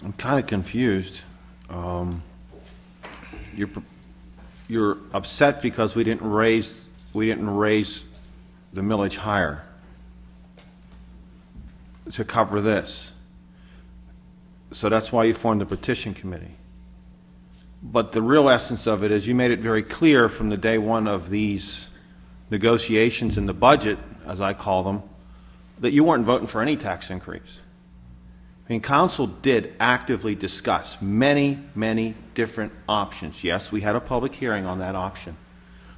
I'm kind of confused. you're upset because we didn't raise the millage higher to cover this. So that's why you formed the petition committee. But the real essence of it is you made it very clear from the day one of these negotiations in the budget, as I call them, that you weren't voting for any tax increase. I mean, council did actively discuss many, many different options. Yes, we had a public hearing on that option.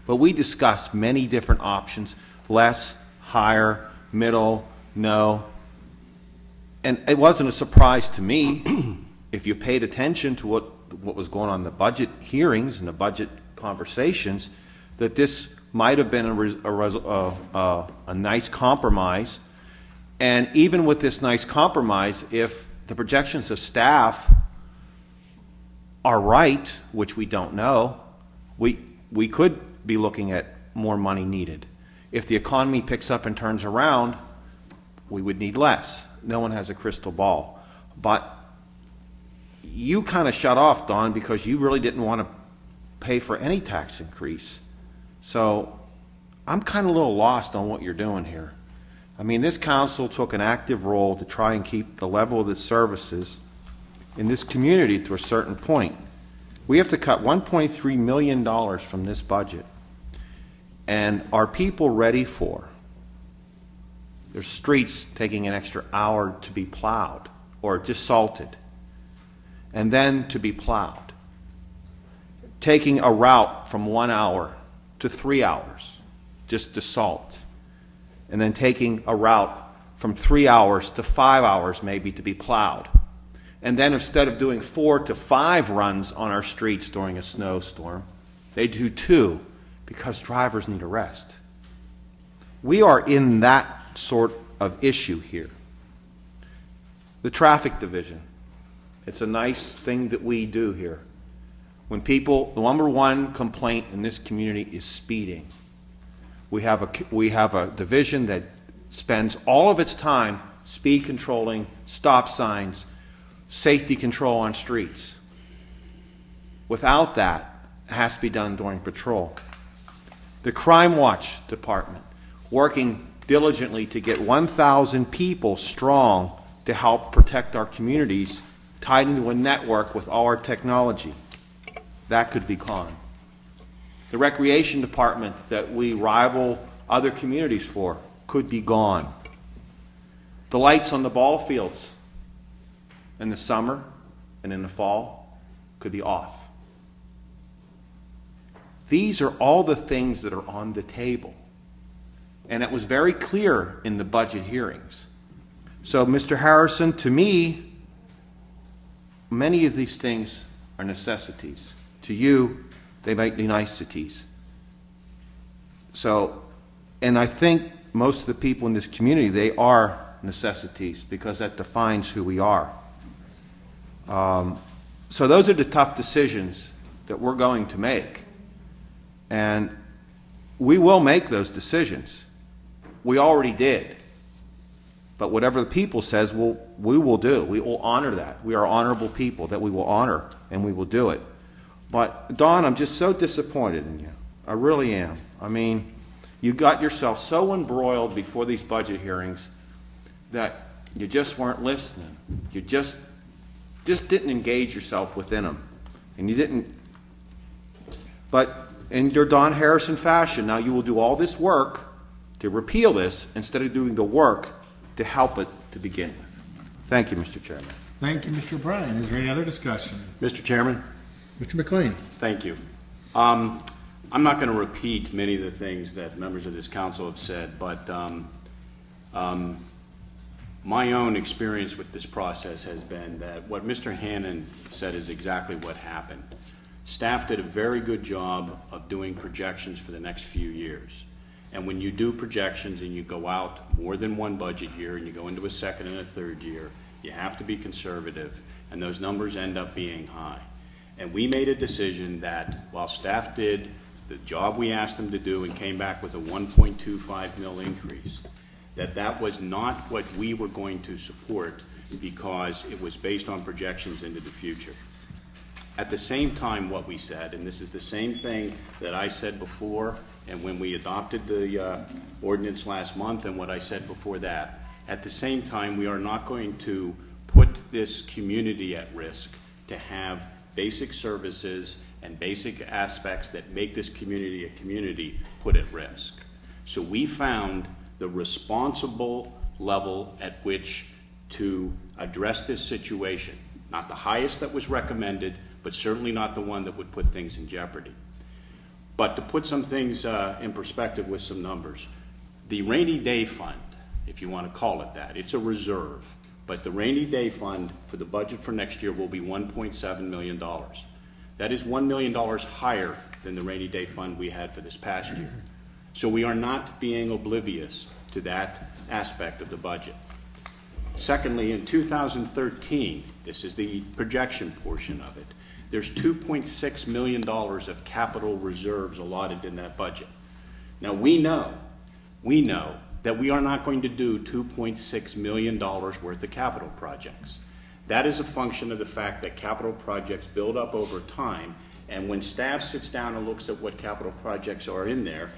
But we discussed many different options: less, higher, middle, no. And it wasn't a surprise to me, if you paid attention to what was going on in the budget hearings and the budget conversations, that this might have been a nice compromise. And even with this nice compromise, if the projections of staff are right, which we don't know, we could be looking at more money needed. If the economy picks up and turns around, we would need less. No one has a crystal ball. But you kind of shut off, Don, because you really didn't want to pay for any tax increase. So I'm kind of a little lost on what you're doing here. I mean, this council took an active role to try and keep the level of the services in this community to a certain point. We have to cut $1.3 million from this budget. And are people ready for their streets taking an extra hour to be plowed or just salted, and then to be plowed? Taking a route from 1 hour to 3 hours just to salt, and then taking a route from 3 hours to 5 hours maybe to be plowed. And then instead of doing 4 to 5 runs on our streets during a snowstorm, they do 2 because drivers need a rest. We are in that sort of issue here. The traffic division. It's a nice thing that we do here. When people, the number one complaint in this community is speeding. We have a division that spends all of its time speed controlling, stop signs, safety control on streets. Without that, it has to be done during patrol. The Crime Watch Department, working diligently to get 1,000 people strong to help protect our communities, tied into a network with all our technology. That could be gone. The Recreation Department that we rival other communities for could be gone. The lights on the ball fields in the summer and in the fall could be off. These are all the things that are on the table. And it was very clear in the budget hearings. So, Mr. Harrison, to me, many of these things are necessities. To you, they might be niceties. So, and I think most of the people in this community, they are necessities because that defines who we are. So those are the tough decisions that we're going to make. And we will make those decisions. We already did. But whatever the people says, we will do. We will honor that. We are honorable people that we will honor, and we will do it. But, Don, I'm just so disappointed in you. I really am. I mean, you got yourself so embroiled before these budget hearings that you just weren't listening. You just didn't engage yourself within them. And you didn't. But in your Don Harrison fashion, now you will do all this work to repeal this instead of doing the work to help it to begin with. Thank you, Mr. Chairman. Thank you, Mr. Bryan. Is there any other discussion? Mr. Chairman? Mr. McLean. Thank you. I'm not going to repeat many of the things that members of this council have said, but my own experience with this process has been that what Mr. Hannon said is exactly what happened. Staff did a very good job of doing projections for the next few years. And when you do projections and you go out more than one budget year and you go into a second and a third year, you have to be conservative, and those numbers end up being high. And we made a decision that while staff did the job we asked them to do and came back with a 1.25 mil increase, that was not what we were going to support because it was based on projections into the future. At the same time, what we said, and this is the same thing that I said before, and when we adopted the ordinance last month, and what I said before that, at the same time, we are not going to put this community at risk to have basic services and basic aspects that make this community a community put at risk. So we found the responsible level at which to address this situation. Not the highest that was recommended, but certainly not the one that would put things in jeopardy. But to put some things in perspective with some numbers, the rainy day fund, if you want to call it that, it's a reserve, but the rainy day fund for the budget for next year will be $1.7 million. That is $1 million higher than the rainy day fund we had for this past year. So we are not being oblivious to that aspect of the budget. Secondly, in 2013, this is the projection portion of it, there's $2.6 million of capital reserves allotted in that budget. Now we know that we are not going to do $2.6 million worth of capital projects. That is a function of the fact that capital projects build up over time, and when staff sits down and looks at what capital projects are in there,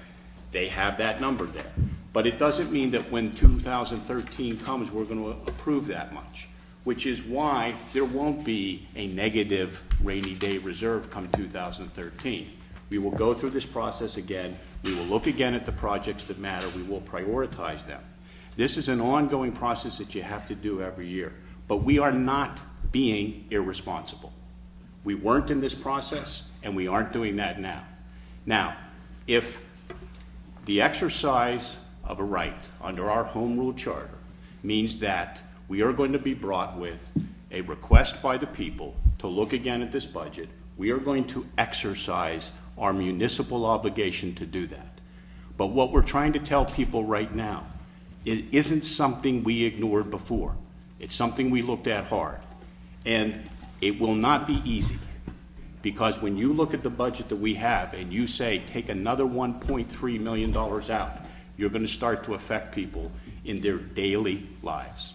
they have that number there. But it doesn't mean that when 2013 comes, we're going to approve that much, which is why there won't be a negative rainy day reserve come 2013. We will go through this process again. We will look again at the projects that matter. We will prioritize them. This is an ongoing process that you have to do every year. But we are not being irresponsible. We weren't in this process, and we aren't doing that now. Now, if the exercise of a right under our home rule charter means that we are going to be brought with a request by the people to look again at this budget, we are going to exercise our municipal obligation to do that. But what we're trying to tell people right now, it isn't something we ignored before. It's something we looked at hard. And it will not be easy, because when you look at the budget that we have and you say take another $1.3 million out, you're going to start to affect people in their daily lives.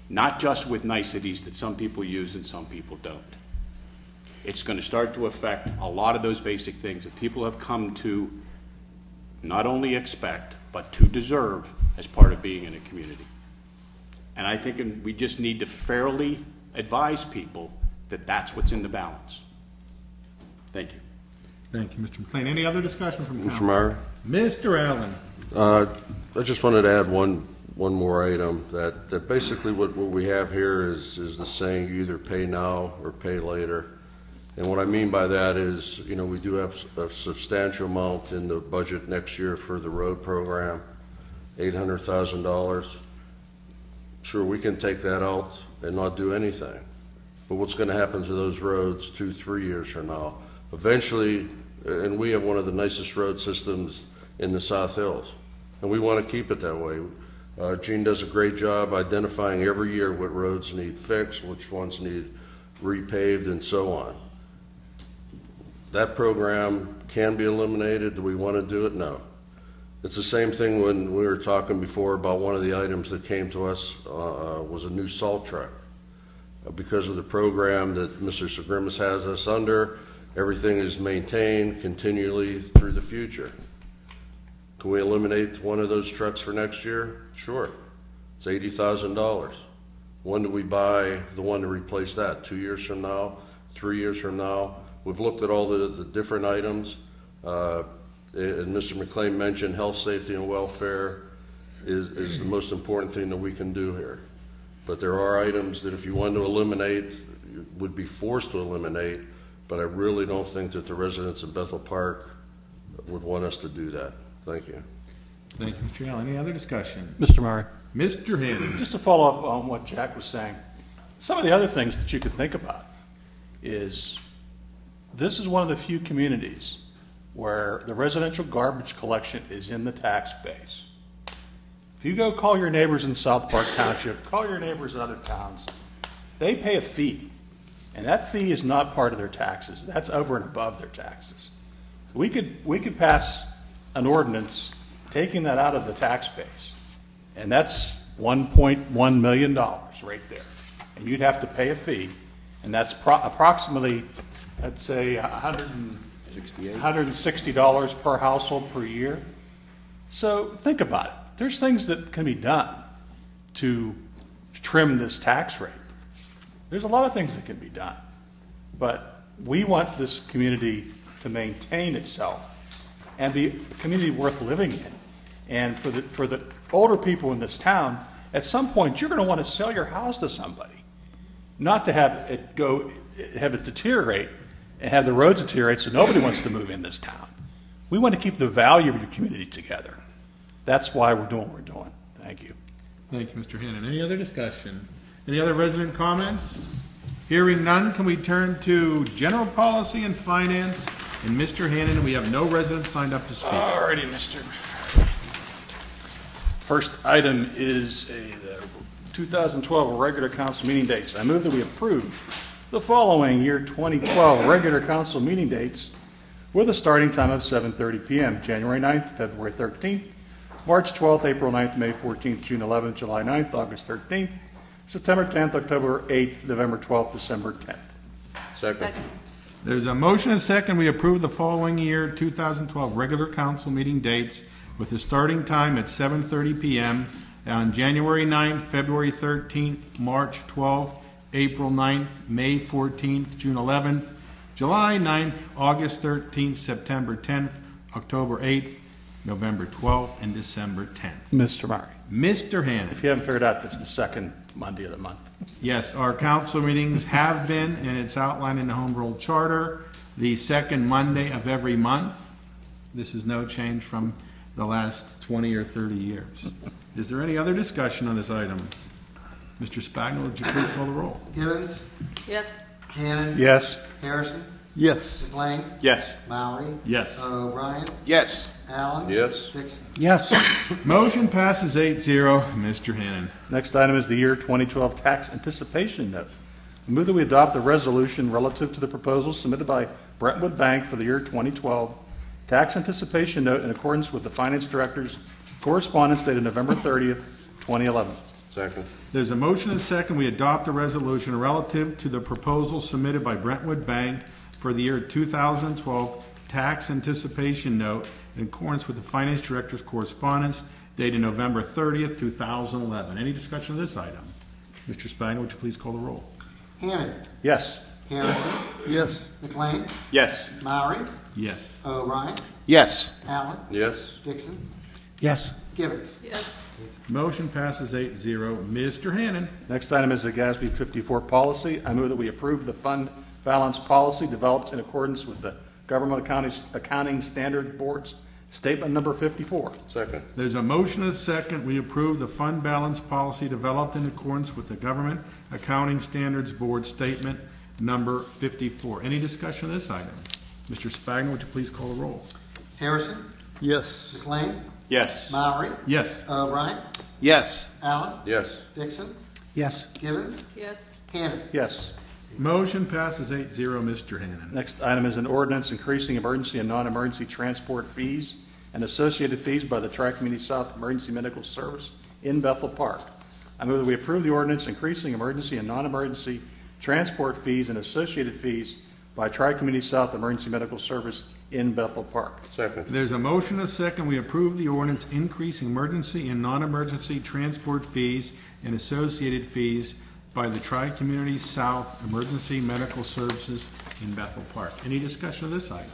Not just with niceties that some people use and some people don't. It's going to start to affect a lot of those basic things that people have come to not only expect, but to deserve as part of being in a community. And I think we just need to fairly advise people that that's what's in the balance. Thank you. Thank you, Mr. McLean. Any other discussion from council? Mr. Meyer? Mr. Allen. I just wanted to add one more item, that basically what we have here is the saying, you either pay now or pay later. And what I mean by that is, you know, we do have a substantial amount in the budget next year for the road program, $800,000. Sure, we can take that out and not do anything. But what's going to happen to those roads 2-3 years from now? Eventually, and we have one of the nicest road systems in the South Hills, and we want to keep it that way. Gene does a great job identifying every year what roads need fixed, which ones need repaved, and so on. That program can be eliminated. Do we want to do it? No. It's the same thing when we were talking before about one of the items that came to us was a new salt truck. Because of the program that Mr. Segrimus has us under, everything is maintained continually through the future. Can we eliminate one of those trucks for next year? Sure. It's $80,000. When do we buy the one to replace that? 2 years from now? 3 years from now? We've looked at all the different items. And Mr. McLean mentioned health, safety, and welfare is the most important thing that we can do here. But there are items that if you want to eliminate, you would be forced to eliminate, but I really don't think that the residents of Bethel Park would want us to do that. Thank you. Thank you, Mr. Allen. Any other discussion? Mr. Murray. Mr. Hannon. Just to follow up on what Jack was saying, some of the other things that you could think about is this is one of the few communities where the residential garbage collection is in the tax base. If you go call your neighbors in South Park Township, call your neighbors in other towns, they pay a fee. And that fee is not part of their taxes. That's over and above their taxes. We could pass an ordinance taking that out of the tax base, and that's $1.1 million right there. And you'd have to pay a fee, and that's approximately I'd say $160 per household per year. So think about it. There's things that can be done to trim this tax rate. There's a lot of things that can be done. But we want this community to maintain itself and be a community worth living in. And for the older people in this town, at some point you're going to want to sell your house to somebody, not to have it deteriorate and have the roads deteriorate so nobody wants to move in this town. We want to keep the value of your community together. That's why we're doing what we're doing. Thank you. Thank you, Mr. Hannon. Any other discussion? Any other resident comments? Hearing none, can we turn to general policy and finance? And Mr. Hannon, we have no residents signed up to speak. All righty, Mr. First item is the 2012 regular council meeting dates. I move that we approve the following year 2012 regular council meeting dates with a starting time of 7:30 p.m. January 9th, February 13th, March 12th, April 9th, May 14th, June 11th, July 9th, August 13th, September 10th, October 8th, November 12th, December 10th. Second. There's a motion and a second. We approve the following year 2012 regular council meeting dates with a starting time at 7:30 p.m. on January 9th, February 13th, March 12th, April 9th, May 14th, June 11th, July 9th, August 13th, September 10th, October 8th, November 12th, and December 10th. Mr. Murray. Mr. Hannon. If you haven't figured out, that's the second Monday of the month. Yes, our council meetings have been, and it's outlined in the Home Rule Charter, the second Monday of every month. This is no change from the last 20 or 30 years. Is there any other discussion on this item? Mr. Spagnuolo, would you please call the roll? Givens. Yes. Hannon. Yes. Harrison. Yes. McLean. Yes. Mowry. Yes. O'Brien. Yes. Allen. Yes. Dixon. Yes. Motion passes 8-0. Mr. Hannon. Next item is the year 2012 tax anticipation note. I move that we adopt the resolution relative to the proposal submitted by Brentwood Bank for the year 2012 tax anticipation note in accordance with the Finance Director's correspondence dated November 30th, 2011. Second. There's a motion and a second. We adopt a resolution relative to the proposal submitted by Brentwood Bank for the year 2012 tax anticipation note in accordance with the Finance Director's correspondence dated November 30th, 2011. Any discussion of this item? Mr. Spagnuolo, would you please call the roll? Hannon. Yes. Harrison. Yes. McLean. Yes. Mowry. Yes. O'Brien. Yes. Allen. Yes. Dixon. Yes. Givens. Yes. Motion passes 8-0. Mr. Hannon. Next item is the GASB 54 policy. I move that we approve the fund balance policy developed in accordance with the Government Accounting Standard Board's Statement Number 54. Second. There's a motion and a second. We approve the fund balance policy developed in accordance with the Government Accounting Standards Board Statement Number 54. Any discussion of this item? Mr. Spagnuolo, would you please call the roll? Harrison. Yes. McLean. Yes. Mowry. Yes. O'Brien. Yes. Allen. Yes. Dixon. Yes. Givens. Yes. Hannon. Yes. Motion passes 8-0. Mr. Hannon. Next item is an ordinance increasing emergency and non-emergency transport fees and associated fees by the Tri-Community South Emergency Medical Service in Bethel Park. I move that we approve the ordinance increasing emergency and non-emergency transport fees and associated fees by Tri-Community South Emergency Medical Service in Bethel Park. Second. There's a motion and a second. We approve the ordinance increasing emergency and non-emergency transport fees and associated fees by the Tri-Community South Emergency Medical Services in Bethel Park. Any discussion of this item?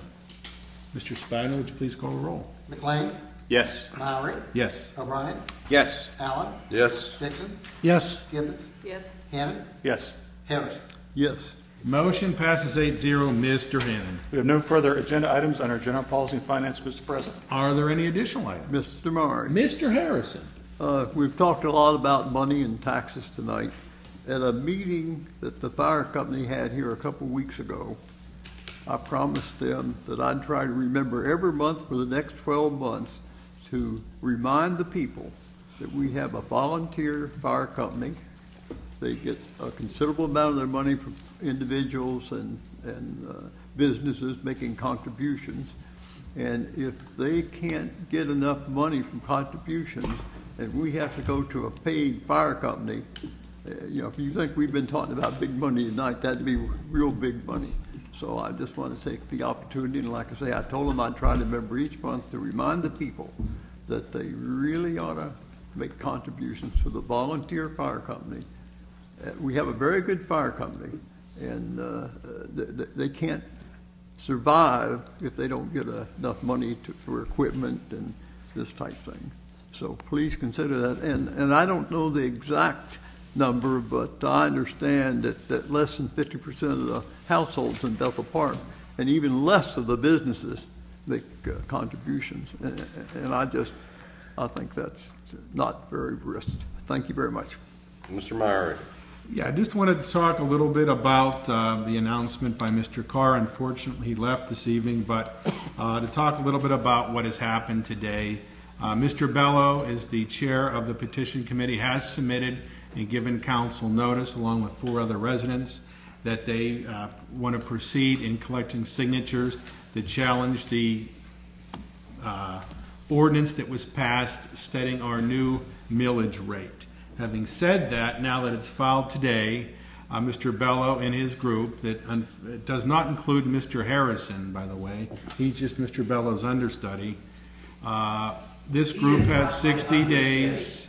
Mr. Spagnuolo, would you please call the roll? McLean. Yes. Mowry. Yes. O'Brien. Yes. Allen. Yes. Dixon. Yes. Givens. Yes. Hannon. Yes. Harrison. Yes. Motion passes 8-0. Mr. Hannon. We have no further agenda items on our general policy and finance, Mr. President. Are there any additional items? Mr. Murray. Mr. Harrison. We've talked a lot about money and taxes tonight. At a meeting that the fire company had here a couple weeks ago, I promised them that I'd try to remember every month for the next 12 months to remind the people that we have a volunteer fire company. They get a considerable amount of their money from individuals and businesses making contributions. And if they can't get enough money from contributions and we have to go to a paid fire company, if you think we've been talking about big money tonight, that'd be real big money. So I just want to take the opportunity, and like I say, I told them I'd try to remember each month to remind the people that they really ought to make contributions to the volunteer fire company. We have a very good fire company, and they can't survive if they don't get enough money for equipment and this type thing. So please consider that. And I don't know the exact number, but I understand that less than 50% of the households in Bethel Park, and even less of the businesses, make contributions. And I think that's not very brisk. Thank you very much. Mr. Meyer. Yeah, I just wanted to talk a little bit about the announcement by Mr. Carr. Unfortunately, he left this evening, but to talk a little bit about what has happened today. Mr. Bello is the chair of the petition committee, has submitted and given council notice, along with 4 other residents, that they want to proceed in collecting signatures to challenge the ordinance that was passed setting our new millage rate. Having said that, now that it's filed today, Mr. Bello and his group, that it does not include Mr. Harrison, by the way, he's just Mr. Bello's understudy. This group has 60 days,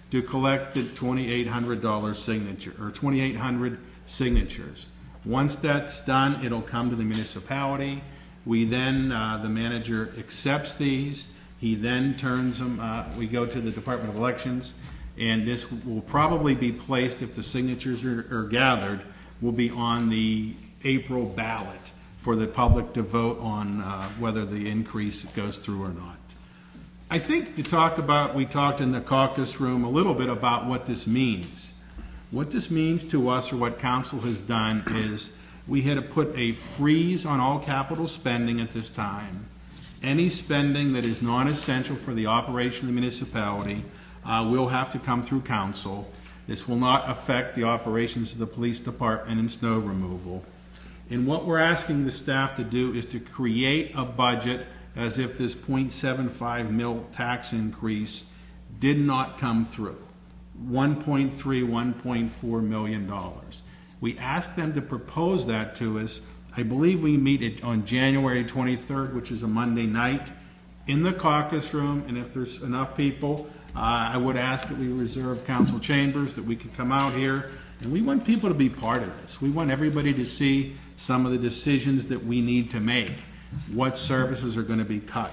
to collect the $2,800 signature, or 2,800 signatures. Once that's done, it'll come to the municipality. We then, the manager accepts these. He then turns them, we go to the Department of Elections, and this will probably be placed, if the signatures are gathered, will be on the April ballot for the public to vote on whether the increase goes through or not. I think we talked in the caucus room a little bit about what this means. What this means to us, or what council has done, is we had to put a freeze on all capital spending at this time. Any spending that is non-essential for the operation of the municipality will have to come through council. This will not affect the operations of the police department and snow removal. And what we're asking the staff to do is to create a budget as if this 0.75 mil tax increase did not come through. $1.3, $1.4 million. We asked them to propose that to us. I believe we meet on January 23rd, which is a Monday night, in the caucus room, and if there's enough people, I would ask that we reserve council chambers, that we can come out here, and we want people to be part of this. We want everybody to see some of the decisions that we need to make, what services are going to be cut.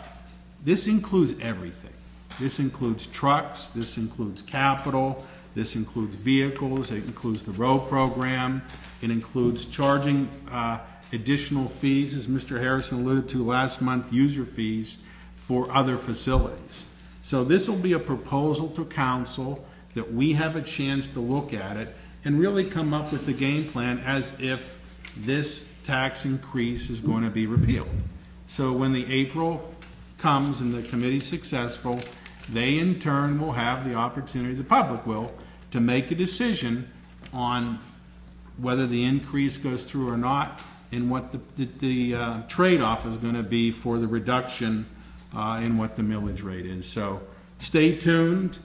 This includes everything. This includes trucks, this includes capital, this includes vehicles, it includes the road program, it includes charging additional fees, as Mr. Harrison alluded to last month, user fees for other facilities. So this will be a proposal to council that we have a chance to look at it and really come up with the game plan as if this tax increase is going to be repealed. So when the April comes and the committee's successful, they in turn will have the opportunity, the public will, to make a decision on whether the increase goes through or not, and what the trade-off is going to be for the reduction in what the millage rate is. So stay tuned.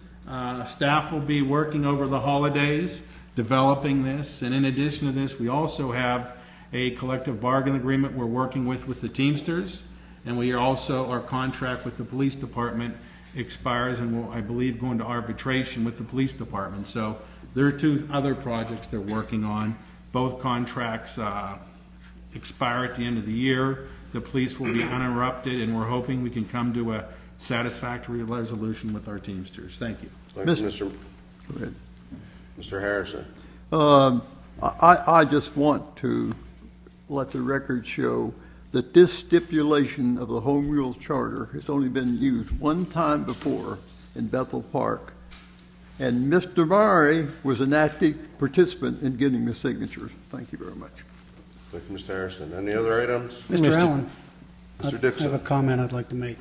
Staff will be working over the holidays developing this, and in addition to this, we also have a collective bargain agreement we're working with the Teamsters, and we are also, our contract with the police department expires and will, I believe, go into arbitration with the police department. So there are 2 other projects they're working on. Both contracts expire at the end of the year. The police will be uninterrupted, and we're hoping we can come to a satisfactory resolution with our Teamsters. Thank you. Thank you, Mr. Harrison. I just want to let the record show that this stipulation of the Home Rule Charter has only been used one time before in Bethel Park, and Mr. Murray was an active participant in getting the signatures. Thank you very much. Thank you, Mr. Harrison. Any other items? Mr. Allen, Mr. Dixon. I have a comment I'd like to make.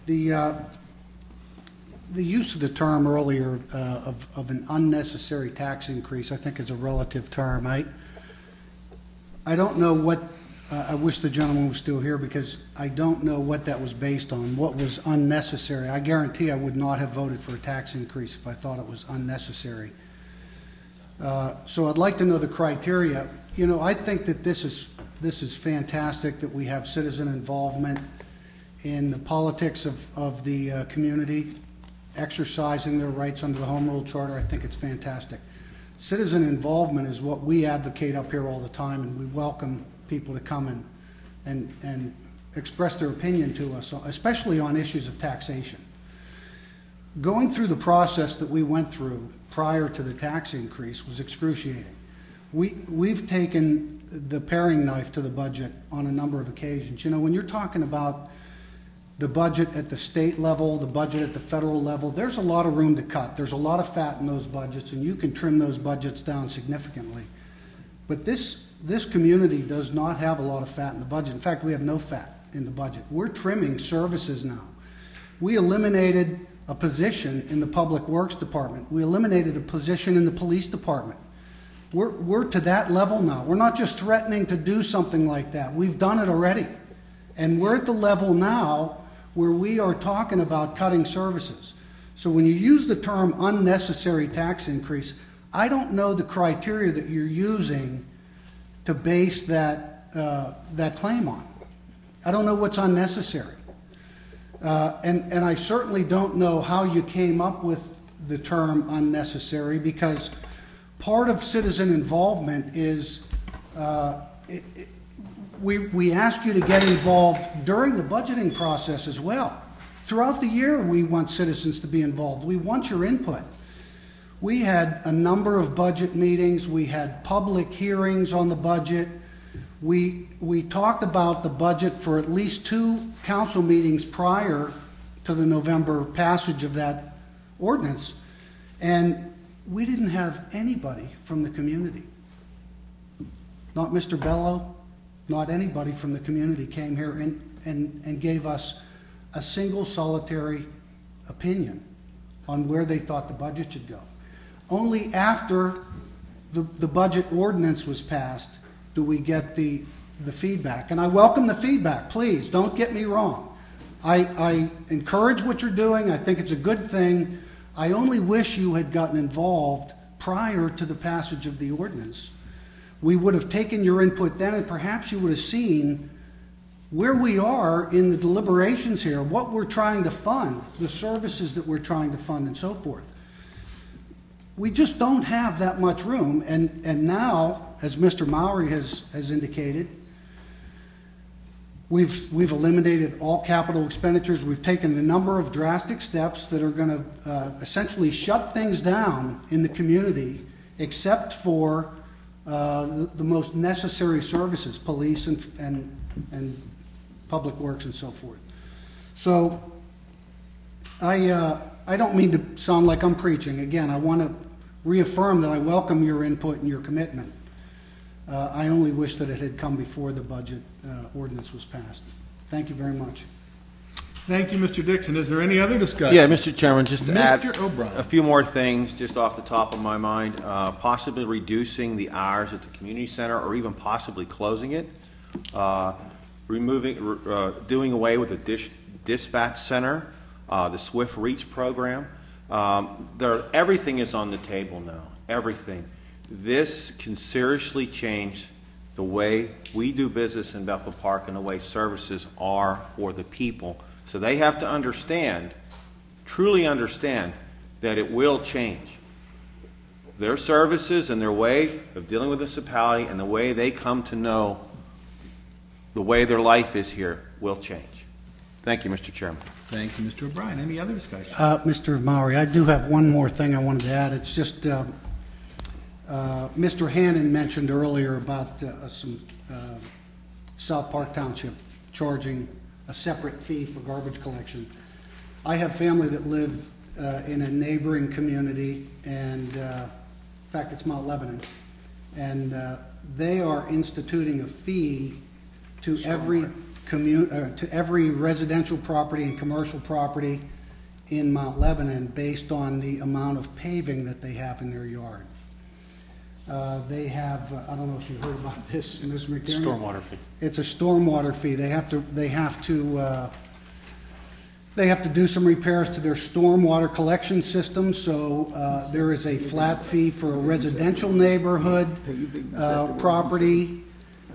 The use of the term earlier of an unnecessary tax increase, I think, is a relative term. I don't know what, I wish the gentleman was still here, because I don't know what that was based on, what was unnecessary. I guarantee I would not have voted for a tax increase if I thought it was unnecessary. So I'd like to know the criteria. you know, I think that this is fantastic that we have citizen involvement in the politics of the community, exercising their rights under the Home Rule Charter. I think it's fantastic. Citizen involvement is what we advocate up here all the time, and we welcome people to come and express their opinion to us, especially on issues of taxation. Going through the process that we went through prior to the tax increase was excruciating. We've taken the paring knife to the budget on a number of occasions. You know, when you're talking about the budget at the state level, the budget at the federal level, there's a lot of room to cut. There's a lot of fat in those budgets, and you can trim those budgets down significantly. But this community does not have a lot of fat in the budget. In fact, we have no fat in the budget. We're trimming services now. We eliminated a position in the Public Works Department. We eliminated a position in the Police Department. We're to that level now. We're not just threatening to do something like that. We've done it already. And we're at the level now where we are talking about cutting services. So when you use the term unnecessary tax increase, I don't know the criteria that you're using to base that claim on. I don't know what's unnecessary. And I certainly don't know how you came up with the term unnecessary, because part of citizen involvement is we ask you to get involved during the budgeting process as well. Throughout the year, we want citizens to be involved. We want your input. We had a number of budget meetings. We had public hearings on the budget. We talked about the budget for at least 2 council meetings prior to the November passage of that ordinance, and we didn't have anybody from the community. Not Mr. Bello, not anybody from the community came here and gave us a single solitary opinion on where they thought the budget should go. Only after the budget ordinance was passed do we get the feedback. And I welcome the feedback. Please, don't get me wrong. I encourage what you're doing. I think it's a good thing. I only wish you had gotten involved prior to the passage of the ordinance. We would have taken your input then, and perhaps you would have seen where we are in the deliberations here, what we're trying to fund, the services that we're trying to fund, and so forth. We just don't have that much room, and now, as Mr. Mowry has indicated, we've eliminated all capital expenditures. We've taken a number of drastic steps that are going to essentially shut things down in the community, except for the most necessary services, police and public works and so forth. So I don't mean to sound like I'm preaching. Again, I want to reaffirm that I welcome your input and your commitment. I only wish that it had come before the budget ordinance was passed. Thank you very much. Thank you, Mr. Dixon. Is there any other discussion? Yeah, Mr. Chairman, just to add Mr. O'Brien. a few more things just off the top of my mind, possibly reducing the hours at the community center or even possibly closing it, doing away with the dispatch center, the Swift Reach program. Everything is on the table now, everything. This can seriously change the way we do business in Bethel Park and the way services are for the people. So they have to understand, truly understand, that it will change. Their services and their way of dealing with the municipality and the way they come to know the way their life is here will change. Thank you, Mr. Chairman. Thank you, Mr. O'Brien. Any other discussion? Mr. Mowry, I do have one more thing I wanted to add. It's just Mr. Hannon mentioned earlier about some South Park Township charging a separate fee for garbage collection. I have family that live in a neighboring community, and in fact, it's Mount Lebanon, and they are instituting a fee to every residential property and commercial property in Mount Lebanon based on the amount of paving that they have in their yard. They have, I don't know if you heard about this, Ms. McDermott. Stormwater fee. It's a stormwater fee. They have to They have to do some repairs to their stormwater collection system, so there is a flat fee for a residential neighborhood property,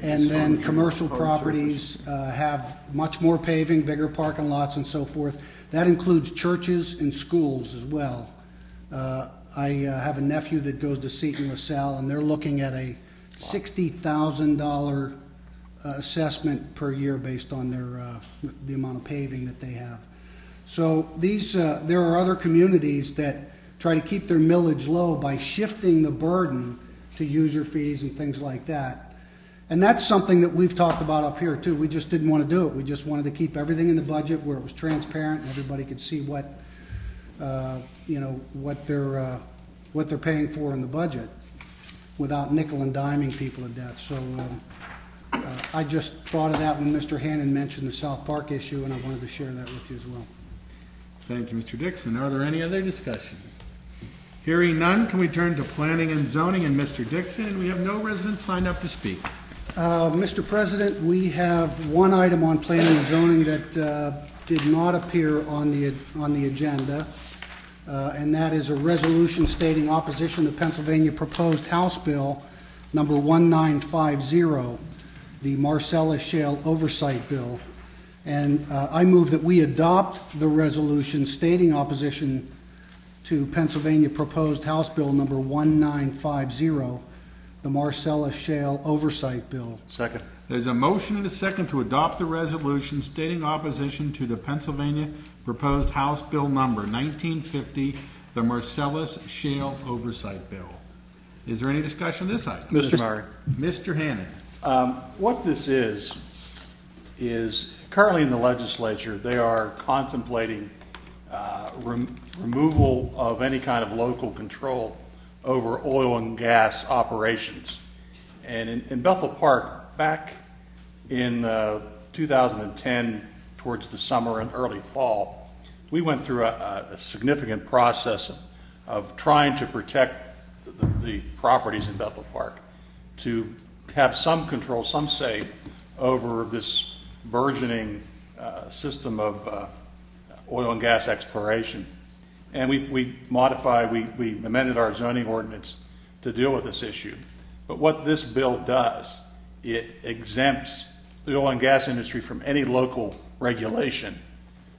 and then commercial properties have much more paving, bigger parking lots and so forth. That includes churches and schools as well. I have a nephew that goes to Seton LaSalle, and they're looking at a $60,000 assessment per year based on the amount of paving that they have. So there are other communities that try to keep their millage low by shifting the burden to user fees and things like that. And that's something that we've talked about up here too. We just didn't want to do it. We just wanted to keep everything in the budget where it was transparent and everybody could see what they're paying for in the budget without nickel and diming people to death. So I just thought of that when Mr. Hannon mentioned the South Park issue, and I wanted to share that with you as well. Thank you, Mr. Dixon. Are there any other discussion? Hearing none, can we turn to planning and zoning and Mr. Dixon? We have no residents signed up to speak. Mr. President, we have one item on planning and zoning that did not appear on the agenda, and that is a resolution stating opposition to Pennsylvania proposed House Bill number 1950, the Marcellus Shale Oversight Bill. And I move that we adopt the resolution stating opposition to Pennsylvania proposed House Bill number 1950, the Marcellus Shale Oversight Bill. Second. There's a motion and a second to adopt the resolution stating opposition to the Pennsylvania proposed House Bill number 1950, the Marcellus Shale Oversight Bill. Is there any discussion of this item? Mr. Murray. Mr. Hannon. What this is currently in the legislature, they are contemplating removal of any kind of local control over oil and gas operations. And in Bethel Park, back in 2010, towards the summer and early fall, we went through a significant process of trying to protect the properties in Bethel Park, to have some control, some say, over this burgeoning system of oil and gas exploration. And we amended our zoning ordinance to deal with this issue. But what this bill does, it exempts the oil and gas industry from any local regulation,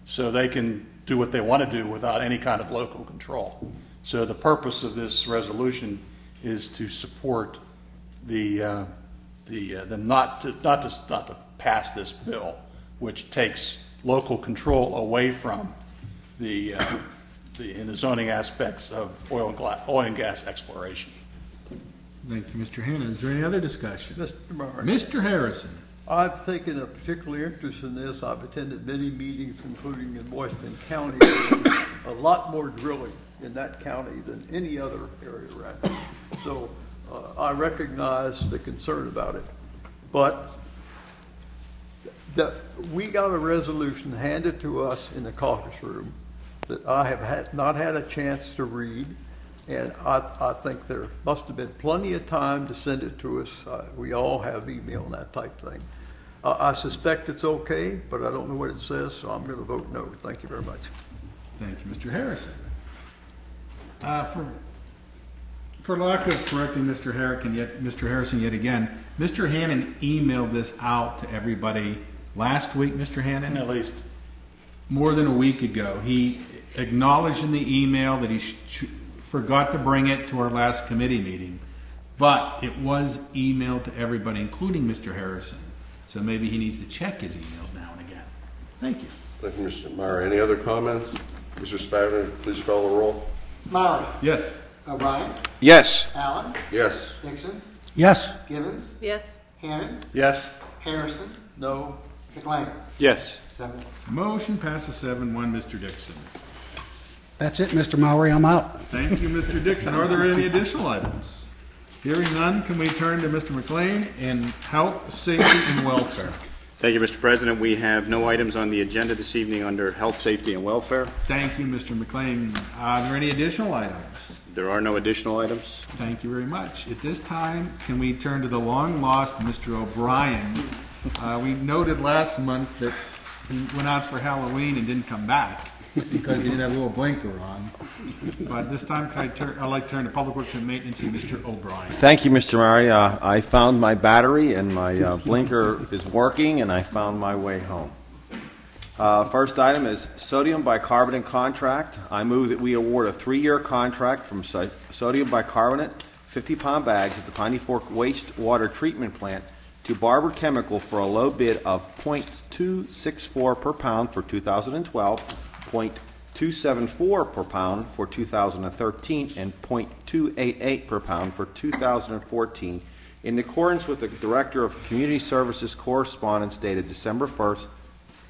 so they can do what they want to do without any kind of local control. So the purpose of this resolution is to support them not to pass this bill, which takes local control away from the zoning aspects of oil and gas exploration. Thank you, Mr. Hannon. Is there any other discussion? Mr. Murray. Mr. Harrison. I've taken a particular interest in this. I've attended many meetings, including in Washington County. There's a lot more drilling in that county than any other area around here. So I recognize the concern about it. But we got a resolution handed to us in the caucus room that I have not had a chance to read, and I think there must have been plenty of time to send it to us. We all have email and that type thing. I suspect it's okay, but I don't know what it says, so I'm going to vote no. Thank you very much. Thank you, Mr. Harrison. For lack of correcting Mr. Harrison yet again, Mr. Hannon emailed this out to everybody last week, Mr. Hannon? At least. More than a week ago. He acknowledged in the email that he forgot to bring it to our last committee meeting, but it was emailed to everybody, including Mr. Harrison. So maybe he needs to check his emails now and again. Thank you. Thank you, Mr. Meyer. Any other comments? Mr. Spavin, please call the roll. Murray. Yes. O'Brien. Yes. Allen. Yes. Dixon. Yes. Gibbons. Yes. Hannon. Yes. Harrison. No. McLean. Yes. 7. Motion passes 7-1, Mr. Dixon. That's it, Mr. Mowry. I'm out. Thank you, Mr. Dixon. Are there any additional items? Hearing none, can we turn to Mr. McLean in Health, Safety, and Welfare? Thank you, Mr. President. We have no items on the agenda this evening under Health, Safety, and Welfare. Thank you, Mr. McLean. Are there any additional items? There are no additional items. Thank you very much. At this time, can we turn to the long-lost Mr. O'Brien? We noted last month that He went out for Halloween and didn't come back because he didn't have a little blinker on. But this time, I'd like to turn to Public Works and Maintenance and Mr. O'Brien. Thank you, Mr. Murray. I found my battery and my blinker is working, and I found my way home. First item is sodium bicarbonate contract. I move that we award a 3-year contract from sodium bicarbonate 50-pound bags at the Piney Fork Wastewater Treatment Plant to Barber Chemical for a low bid of .264 per pound for 2012, .274 per pound for 2013, and .288 per pound for 2014, in accordance with the Director of Community Services correspondence dated December 1st,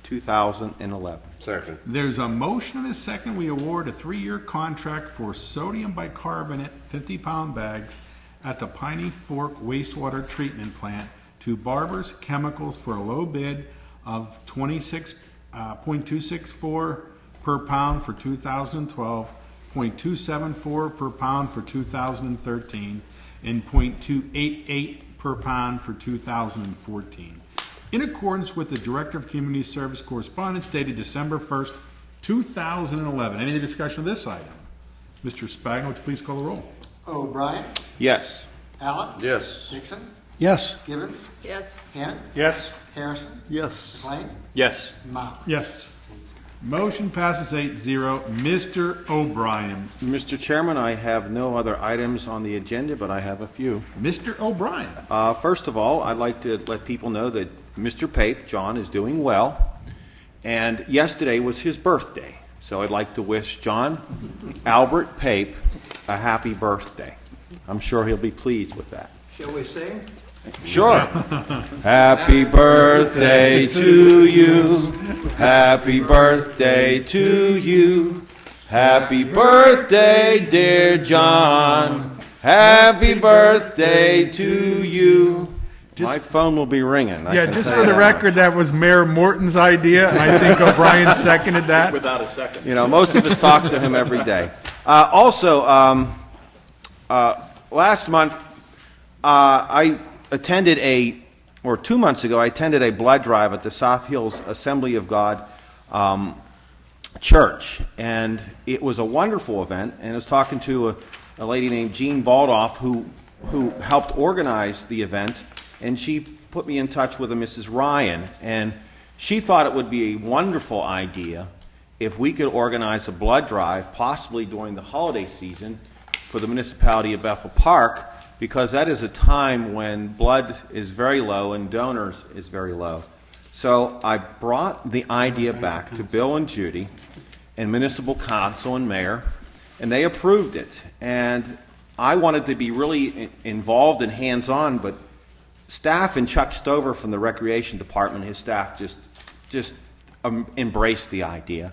2011. Second. There's a motion and a second. We award a 3-year contract for sodium bicarbonate 50-pound bags at the Piney Fork Wastewater Treatment Plant to Barber's Chemicals for a low bid of .264 per pound for 2012, .274 per pound for 2013, and .288 per pound for 2014. In accordance with the Director of Community Service correspondence dated December 1st, 2011. Any discussion of this item? Mr. Spagno, would you please call the roll? O'Brien. Yes. Allen. Yes. Dixon. Yes. Gibbons. Yes. Hannon. Yes. Harrison. Yes. Blaine. Yes. Mott. Yes. Motion passes 8-0. Mr. O'Brien. Mr. Chairman, I have no other items on the agenda, but I have a few. Mr. O'Brien. First of all, I'd like to let people know that Mr. Pape, John, is doing well, and yesterday was his birthday. So I'd like to wish John Albert Pape a happy birthday. I'm sure he'll be pleased with that. Shall we sing? Sure. Happy birthday to you. Happy birthday to you. Happy birthday, dear John. Happy birthday to you. My phone will be ringing. Yeah, just for the record, that was Mayor Morton's idea, and I think O'Brien seconded that. Without a second. You know, most of us talk to him every day. Last month, I attended 2 months ago, I attended a blood drive at the South Hills Assembly of God Church, and it was a wonderful event. And I was talking to a lady named Jean Baldoff who helped organize the event, and she put me in touch with a Mrs. Ryan, and she thought it would be a wonderful idea if we could organize a blood drive, possibly during the holiday season, for the municipality of Bethel Park, because that is a time when blood is very low and donors is very low. So I brought the idea back to Bill and Judy and Municipal Council and Mayor, and they approved it. And I wanted to be really involved and hands-on, but staff and Chuck Stover from the Recreation Department, his staff just embraced the idea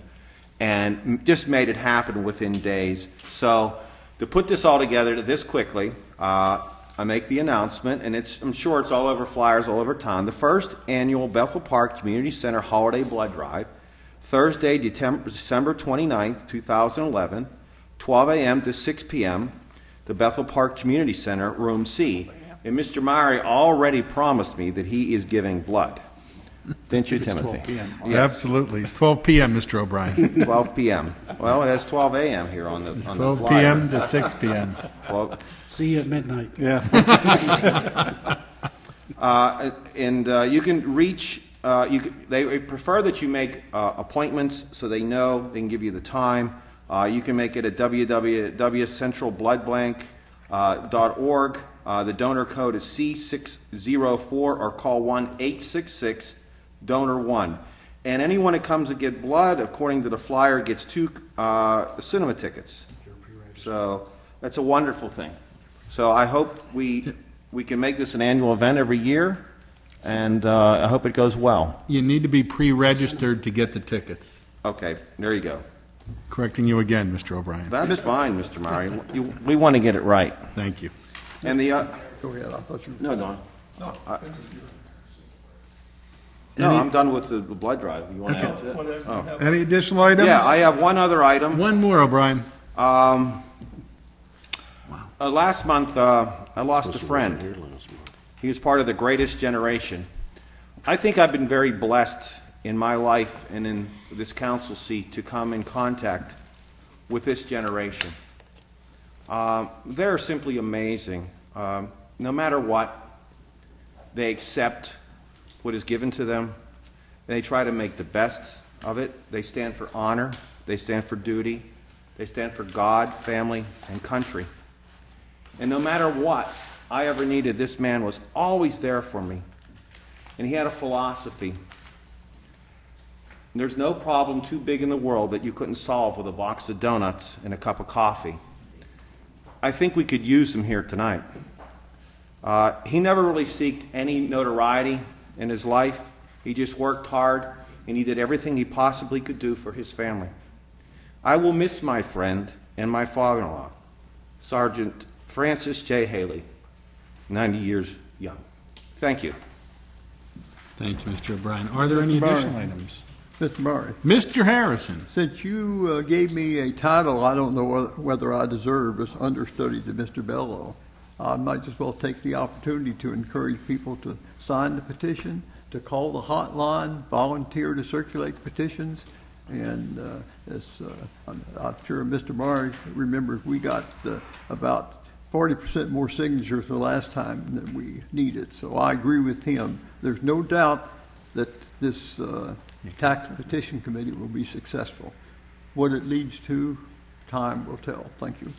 and just made it happen within days. So to put this all together this quickly, I make the announcement, and I'm sure it's all over flyers all over town. The first annual Bethel Park Community Center Holiday Blood Drive, Thursday, December 29th, 2011, 12 a.m. to 6 p.m., the Bethel Park Community Center, Room C. And Mr. Murray already promised me that he is giving blood. Didn't you, Timothy? 12 p.m. Yes. Absolutely. It's 12 p.m., Mr. O'Brien. 12 p.m. Well, it has 12 a.m. here on the It's on 12 the flyer. p.m. to 6 p.m. 12, See you at midnight. Yeah. you can reach. They prefer that you make appointments so they know they can give you the time. You can make it at www.centralbloodbank.org. The donor code is C604, or call 1-866-DONOR1. And anyone that comes to get blood, according to the flyer, gets 2 cinema tickets. So that's a wonderful thing. So I hope we can make this an annual event every year, and I hope it goes well. You need to be pre-registered to get the tickets. Okay, there you go. Correcting you again, Mr. O'Brien. That's fine, Mr. Murray. We want to get it right. Thank you. And the Go ahead, I thought you were... no, Don. No, I'm done with the blood drive. You want to add to it? Oh. Any additional items? Yeah, I have one other item. One more, O'Brien. Last month, I lost a friend. He was part of the greatest generation. I think I've been very blessed in my life and in this council seat to come in contact with this generation. They're simply amazing. No matter what, they accept what is given to them, and they try to make the best of it. They stand for honor, they stand for duty, they stand for God, family, and country. And no matter what I ever needed, this man was always there for me. And he had a philosophy. There's no problem too big in the world that you couldn't solve with a box of donuts and a cup of coffee. I think we could use him here tonight. He never really sought any notoriety in his life. He just worked hard, and he did everything he possibly could do for his family. I will miss my friend and my father-in-law, Sergeant Francis J. Haley, 90 years young. Thank you. Thank you, Mr. O'Brien. Are there any additional items? Mr. Murray, Mr. Harrison. since you gave me a title I don't know whether I deserve as understudy to Mr. Bello, I might as well take the opportunity to encourage people to sign the petition, to call the hotline, volunteer to circulate petitions. And I'm sure Mr. Murray remembers we got about 40% more signatures the last time than we needed. So I agree with him. There's no doubt that this tax petition committee will be successful. What it leads to, time will tell. Thank you.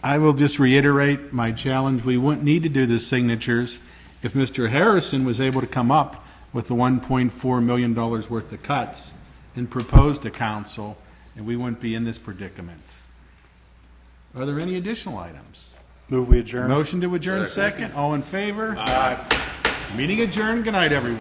I will just reiterate my challenge. We wouldn't need to do the signatures if Mr. Harrison was able to come up with the $1.4 million worth of cuts and propose to council, and we wouldn't be in this predicament. Are there any additional items? Move we adjourn. Motion to adjourn, second. All in favor? Aye. Meeting adjourned. Good night, everyone.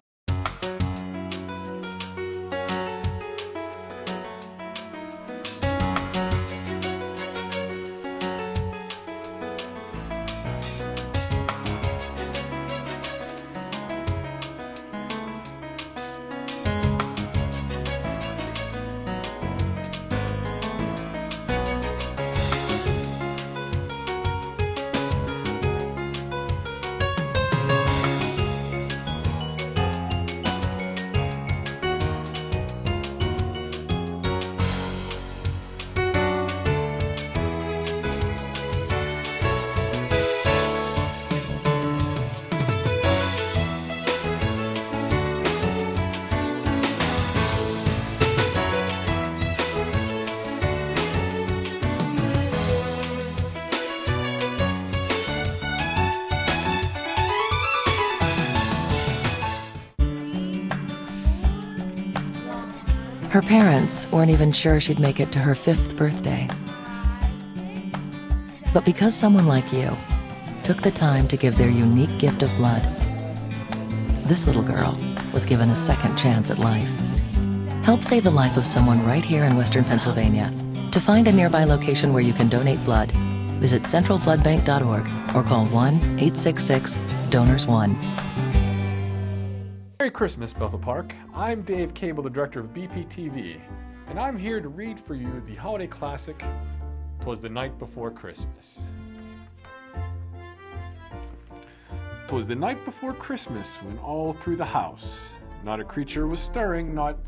Her parents weren't even sure she'd make it to her 5th birthday. But because someone like you took the time to give their unique gift of blood, this little girl was given a second chance at life. Help save the life of someone right here in Western Pennsylvania. To find a nearby location where you can donate blood, visit centralbloodbank.org or call 1-866-DONORS1. Merry Christmas, Bethel Park. I'm Dave Cable, the director of BPTV, and I'm here to read for you the holiday classic, 'Twas the Night Before Christmas. 'Twas the night before Christmas when all through the house not a creature was stirring, not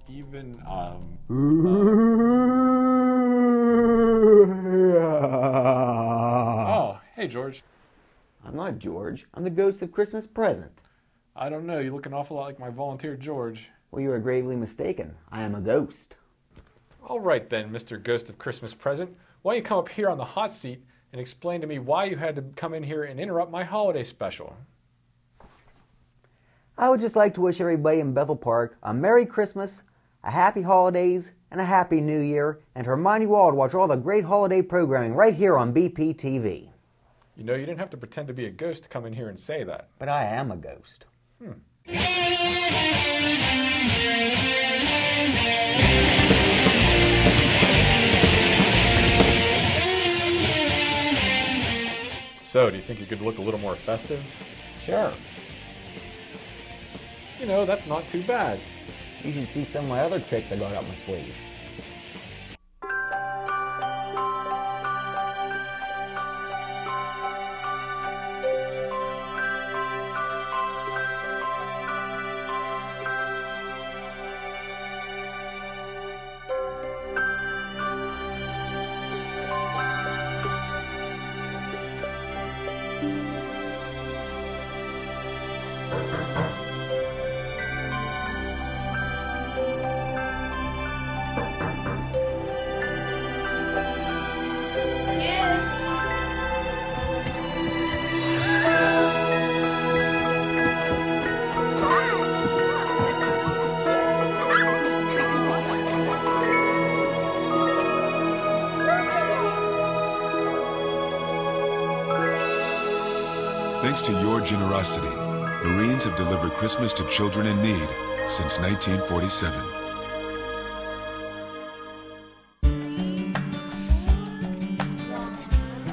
even, Oh, hey, George. I'm not George. I'm the ghost of Christmas present. I don't know. You look an awful lot like my volunteer, George. Well, you are gravely mistaken. I am a ghost. All right then, Mr. Ghost of Christmas Present. Why don't you come up here on the hot seat and explain to me why you had to come in here and interrupt my holiday special? I would just like to wish everybody in Bethel Park a Merry Christmas, a Happy Holidays, and a Happy New Year, and to remind you all to watch all the great holiday programming right here on BPTV. You know, you didn't have to pretend to be a ghost to come in here and say that. But I am a ghost. So, do you think you could look a little more festive? Sure. You know, that's not too bad. You should see some of my other tricks I got up my sleeve. Thanks to your generosity, Marines have delivered Christmas to children in need since 1947.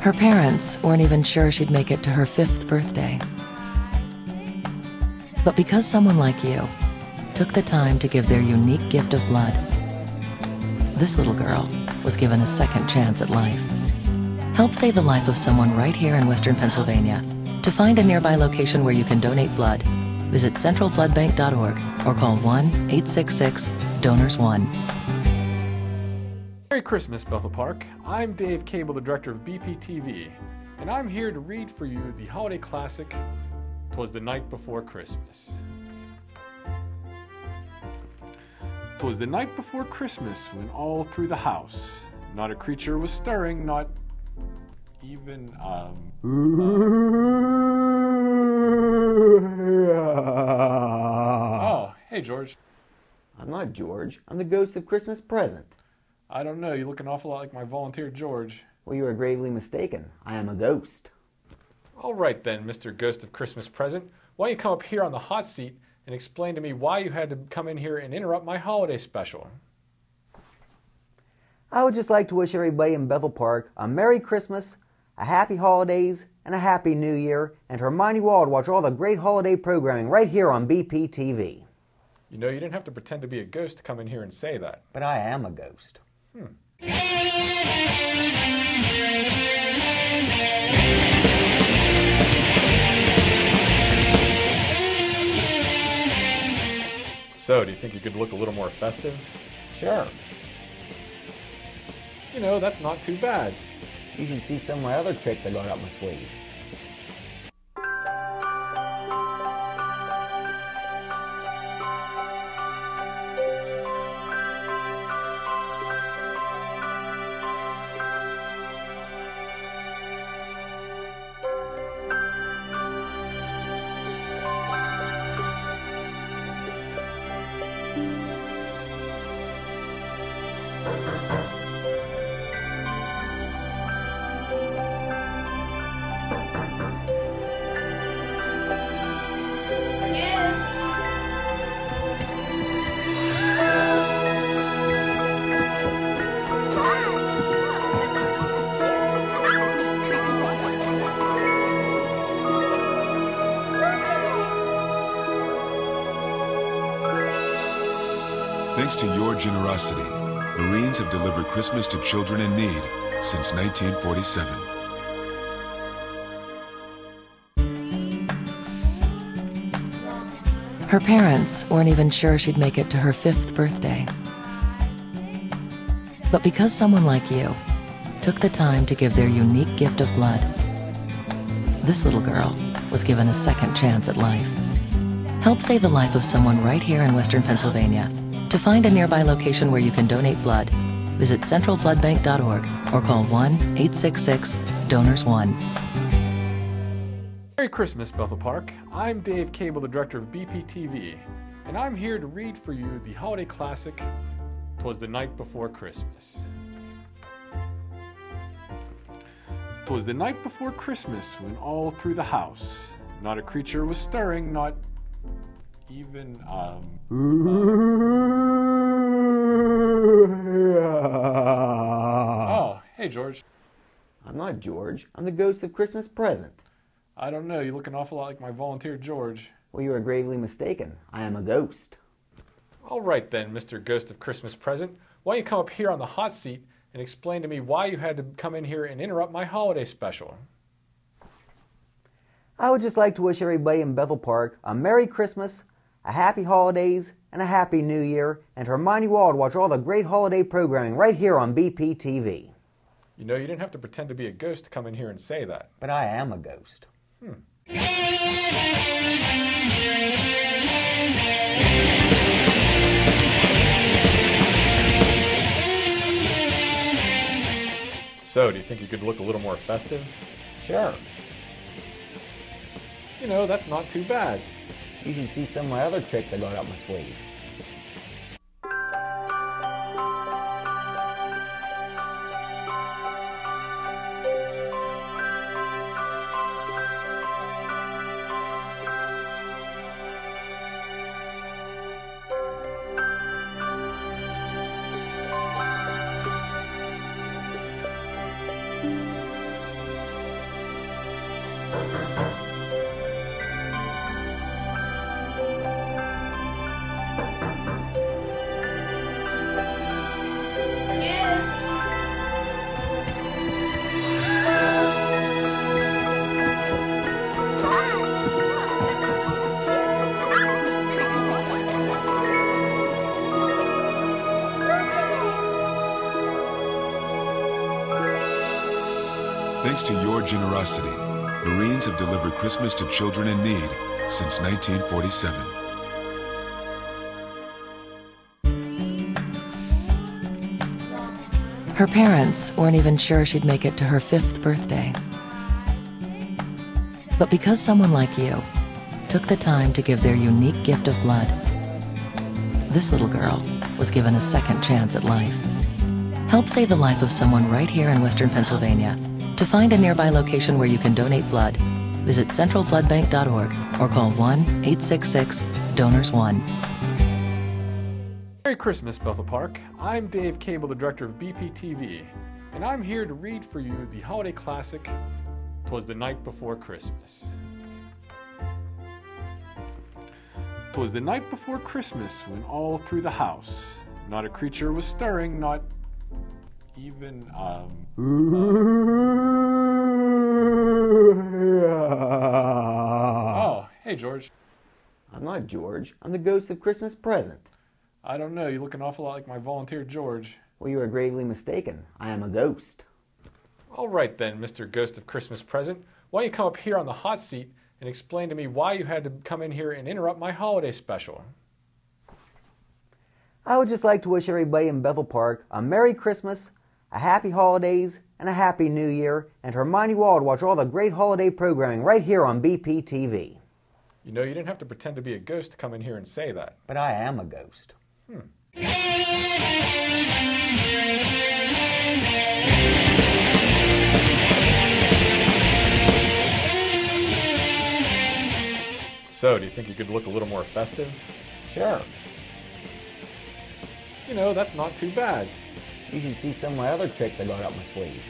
Her parents weren't even sure she'd make it to her 5th birthday. But because someone like you took the time to give their unique gift of blood, this little girl was given a second chance at life. Help save the life of someone right here in Western Pennsylvania. To find a nearby location where you can donate blood, visit centralbloodbank.org or call 1-866-DONORS1. Merry Christmas, Bethel Park. I'm Dave Cable, the director of BPTV, and I'm here to read for you the holiday classic, "'Twas the Night Before Christmas." 'Twas the night before Christmas when all through the house not a creature was stirring, not even, Oh, hey, George. I'm not George. I'm the ghost of Christmas present. I don't know. You look an awful lot like my volunteer, George. Well, you are gravely mistaken. I am a ghost. All right then, Mr. Ghost of Christmas Present. Why don't you come up here on the hot seat and explain to me why you had to come in here and interrupt my holiday special? I would just like to wish everybody in Bethel Park a Merry Christmas, a Happy Holidays, and a Happy New Year, and to remind you all to watch all the great holiday programming right here on BPTV. You know, you didn't have to pretend to be a ghost to come in here and say that. But I am a ghost. So, do you think you could look a little more festive? Sure. You know, that's not too bad. You can see some of my other tricks I got up my sleeve. Thanks to your generosity, Marines have delivered Christmas to children in need since 1947. Her parents weren't even sure she'd make it to her 5th birthday. But because someone like you took the time to give their unique gift of blood, this little girl was given a second chance at life. Help save the life of someone right here in Western Pennsylvania. To find a nearby location where you can donate blood, visit centralbloodbank.org or call 1-866-DONORS1. Merry Christmas, Bethel Park. I'm Dave Cable, the director of BPTV, and I'm here to read for you the holiday classic, "'Twas the Night Before Christmas." 'Twas the night before Christmas when all through the house not a creature was stirring, not even, Oh, hey, George. I'm not George. I'm the ghost of Christmas present. I don't know. You look an awful lot like my volunteer, George. Well, you are gravely mistaken. I am a ghost. All right then, Mr. Ghost of Christmas Present. Why don't you come up here on the hot seat and explain to me why you had to come in here and interrupt my holiday special? I would just like to wish everybody in Bethel Park a Merry Christmas, a Happy Holidays, and a Happy New Year, and to remind you all to watch all the great holiday programming right here on BPTV. You know, you didn't have to pretend to be a ghost to come in here and say that. But I am a ghost. So, do you think you could look a little more festive? Sure. You know, that's not too bad. You can see some of my other tricks I got up my sleeve. Thanks to your generosity, Marines have delivered Christmas to children in need since 1947. Her parents weren't even sure she'd make it to her 5th birthday. But because someone like you took the time to give their unique gift of blood, this little girl was given a second chance at life. Help save the life of someone right here in Western Pennsylvania. To find a nearby location where you can donate blood, visit centralbloodbank.org or call 1-866-DONORS1. Merry Christmas, Bethel Park. I'm Dave Cable, the director of BPTV, and I'm here to read for you the holiday classic, 'Twas the Night Before Christmas. 'Twas the night before Christmas when all through the house not a creature was stirring, not even, Oh, hey, George. I'm not George. I'm the ghost of Christmas present. I don't know. You look an awful lot like my volunteer George. Well, you are gravely mistaken. I am a ghost. All right then, Mr. Ghost of Christmas Present. Why don't you come up here on the hot seat and explain to me why you had to come in here and interrupt my holiday special? I would just like to wish everybody in Bethel Park a Merry Christmas, a Happy Holidays, and a Happy New Year, and to remind you all to watch all the great holiday programming right here on BPTV. You know, you didn't have to pretend to be a ghost to come in here and say that. But I am a ghost. So, do you think you could look a little more festive? Sure. You know, that's not too bad. You can see some of my other tricks I got up my sleeve.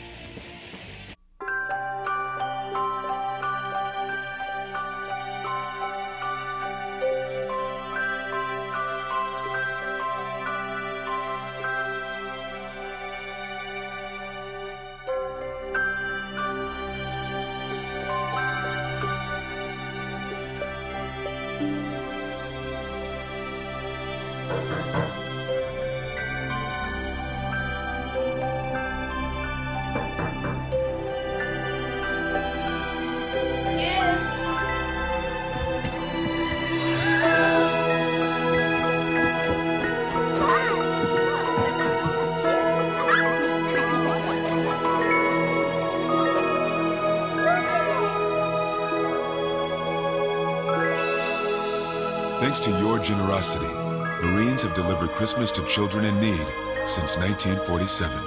Thanks to your generosity, Marines have delivered Christmas to children in need since 1947.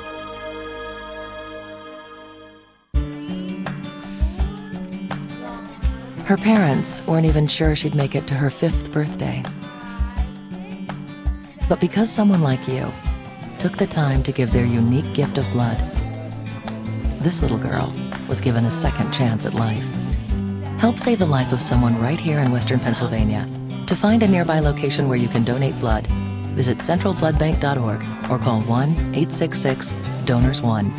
Her parents weren't even sure she'd make it to her 5th birthday. But because someone like you took the time to give their unique gift of blood, this little girl was given a second chance at life. Help save the life of someone right here in Western Pennsylvania. To find a nearby location where you can donate blood, visit centralbloodbank.org or call 1-866-DONORS1.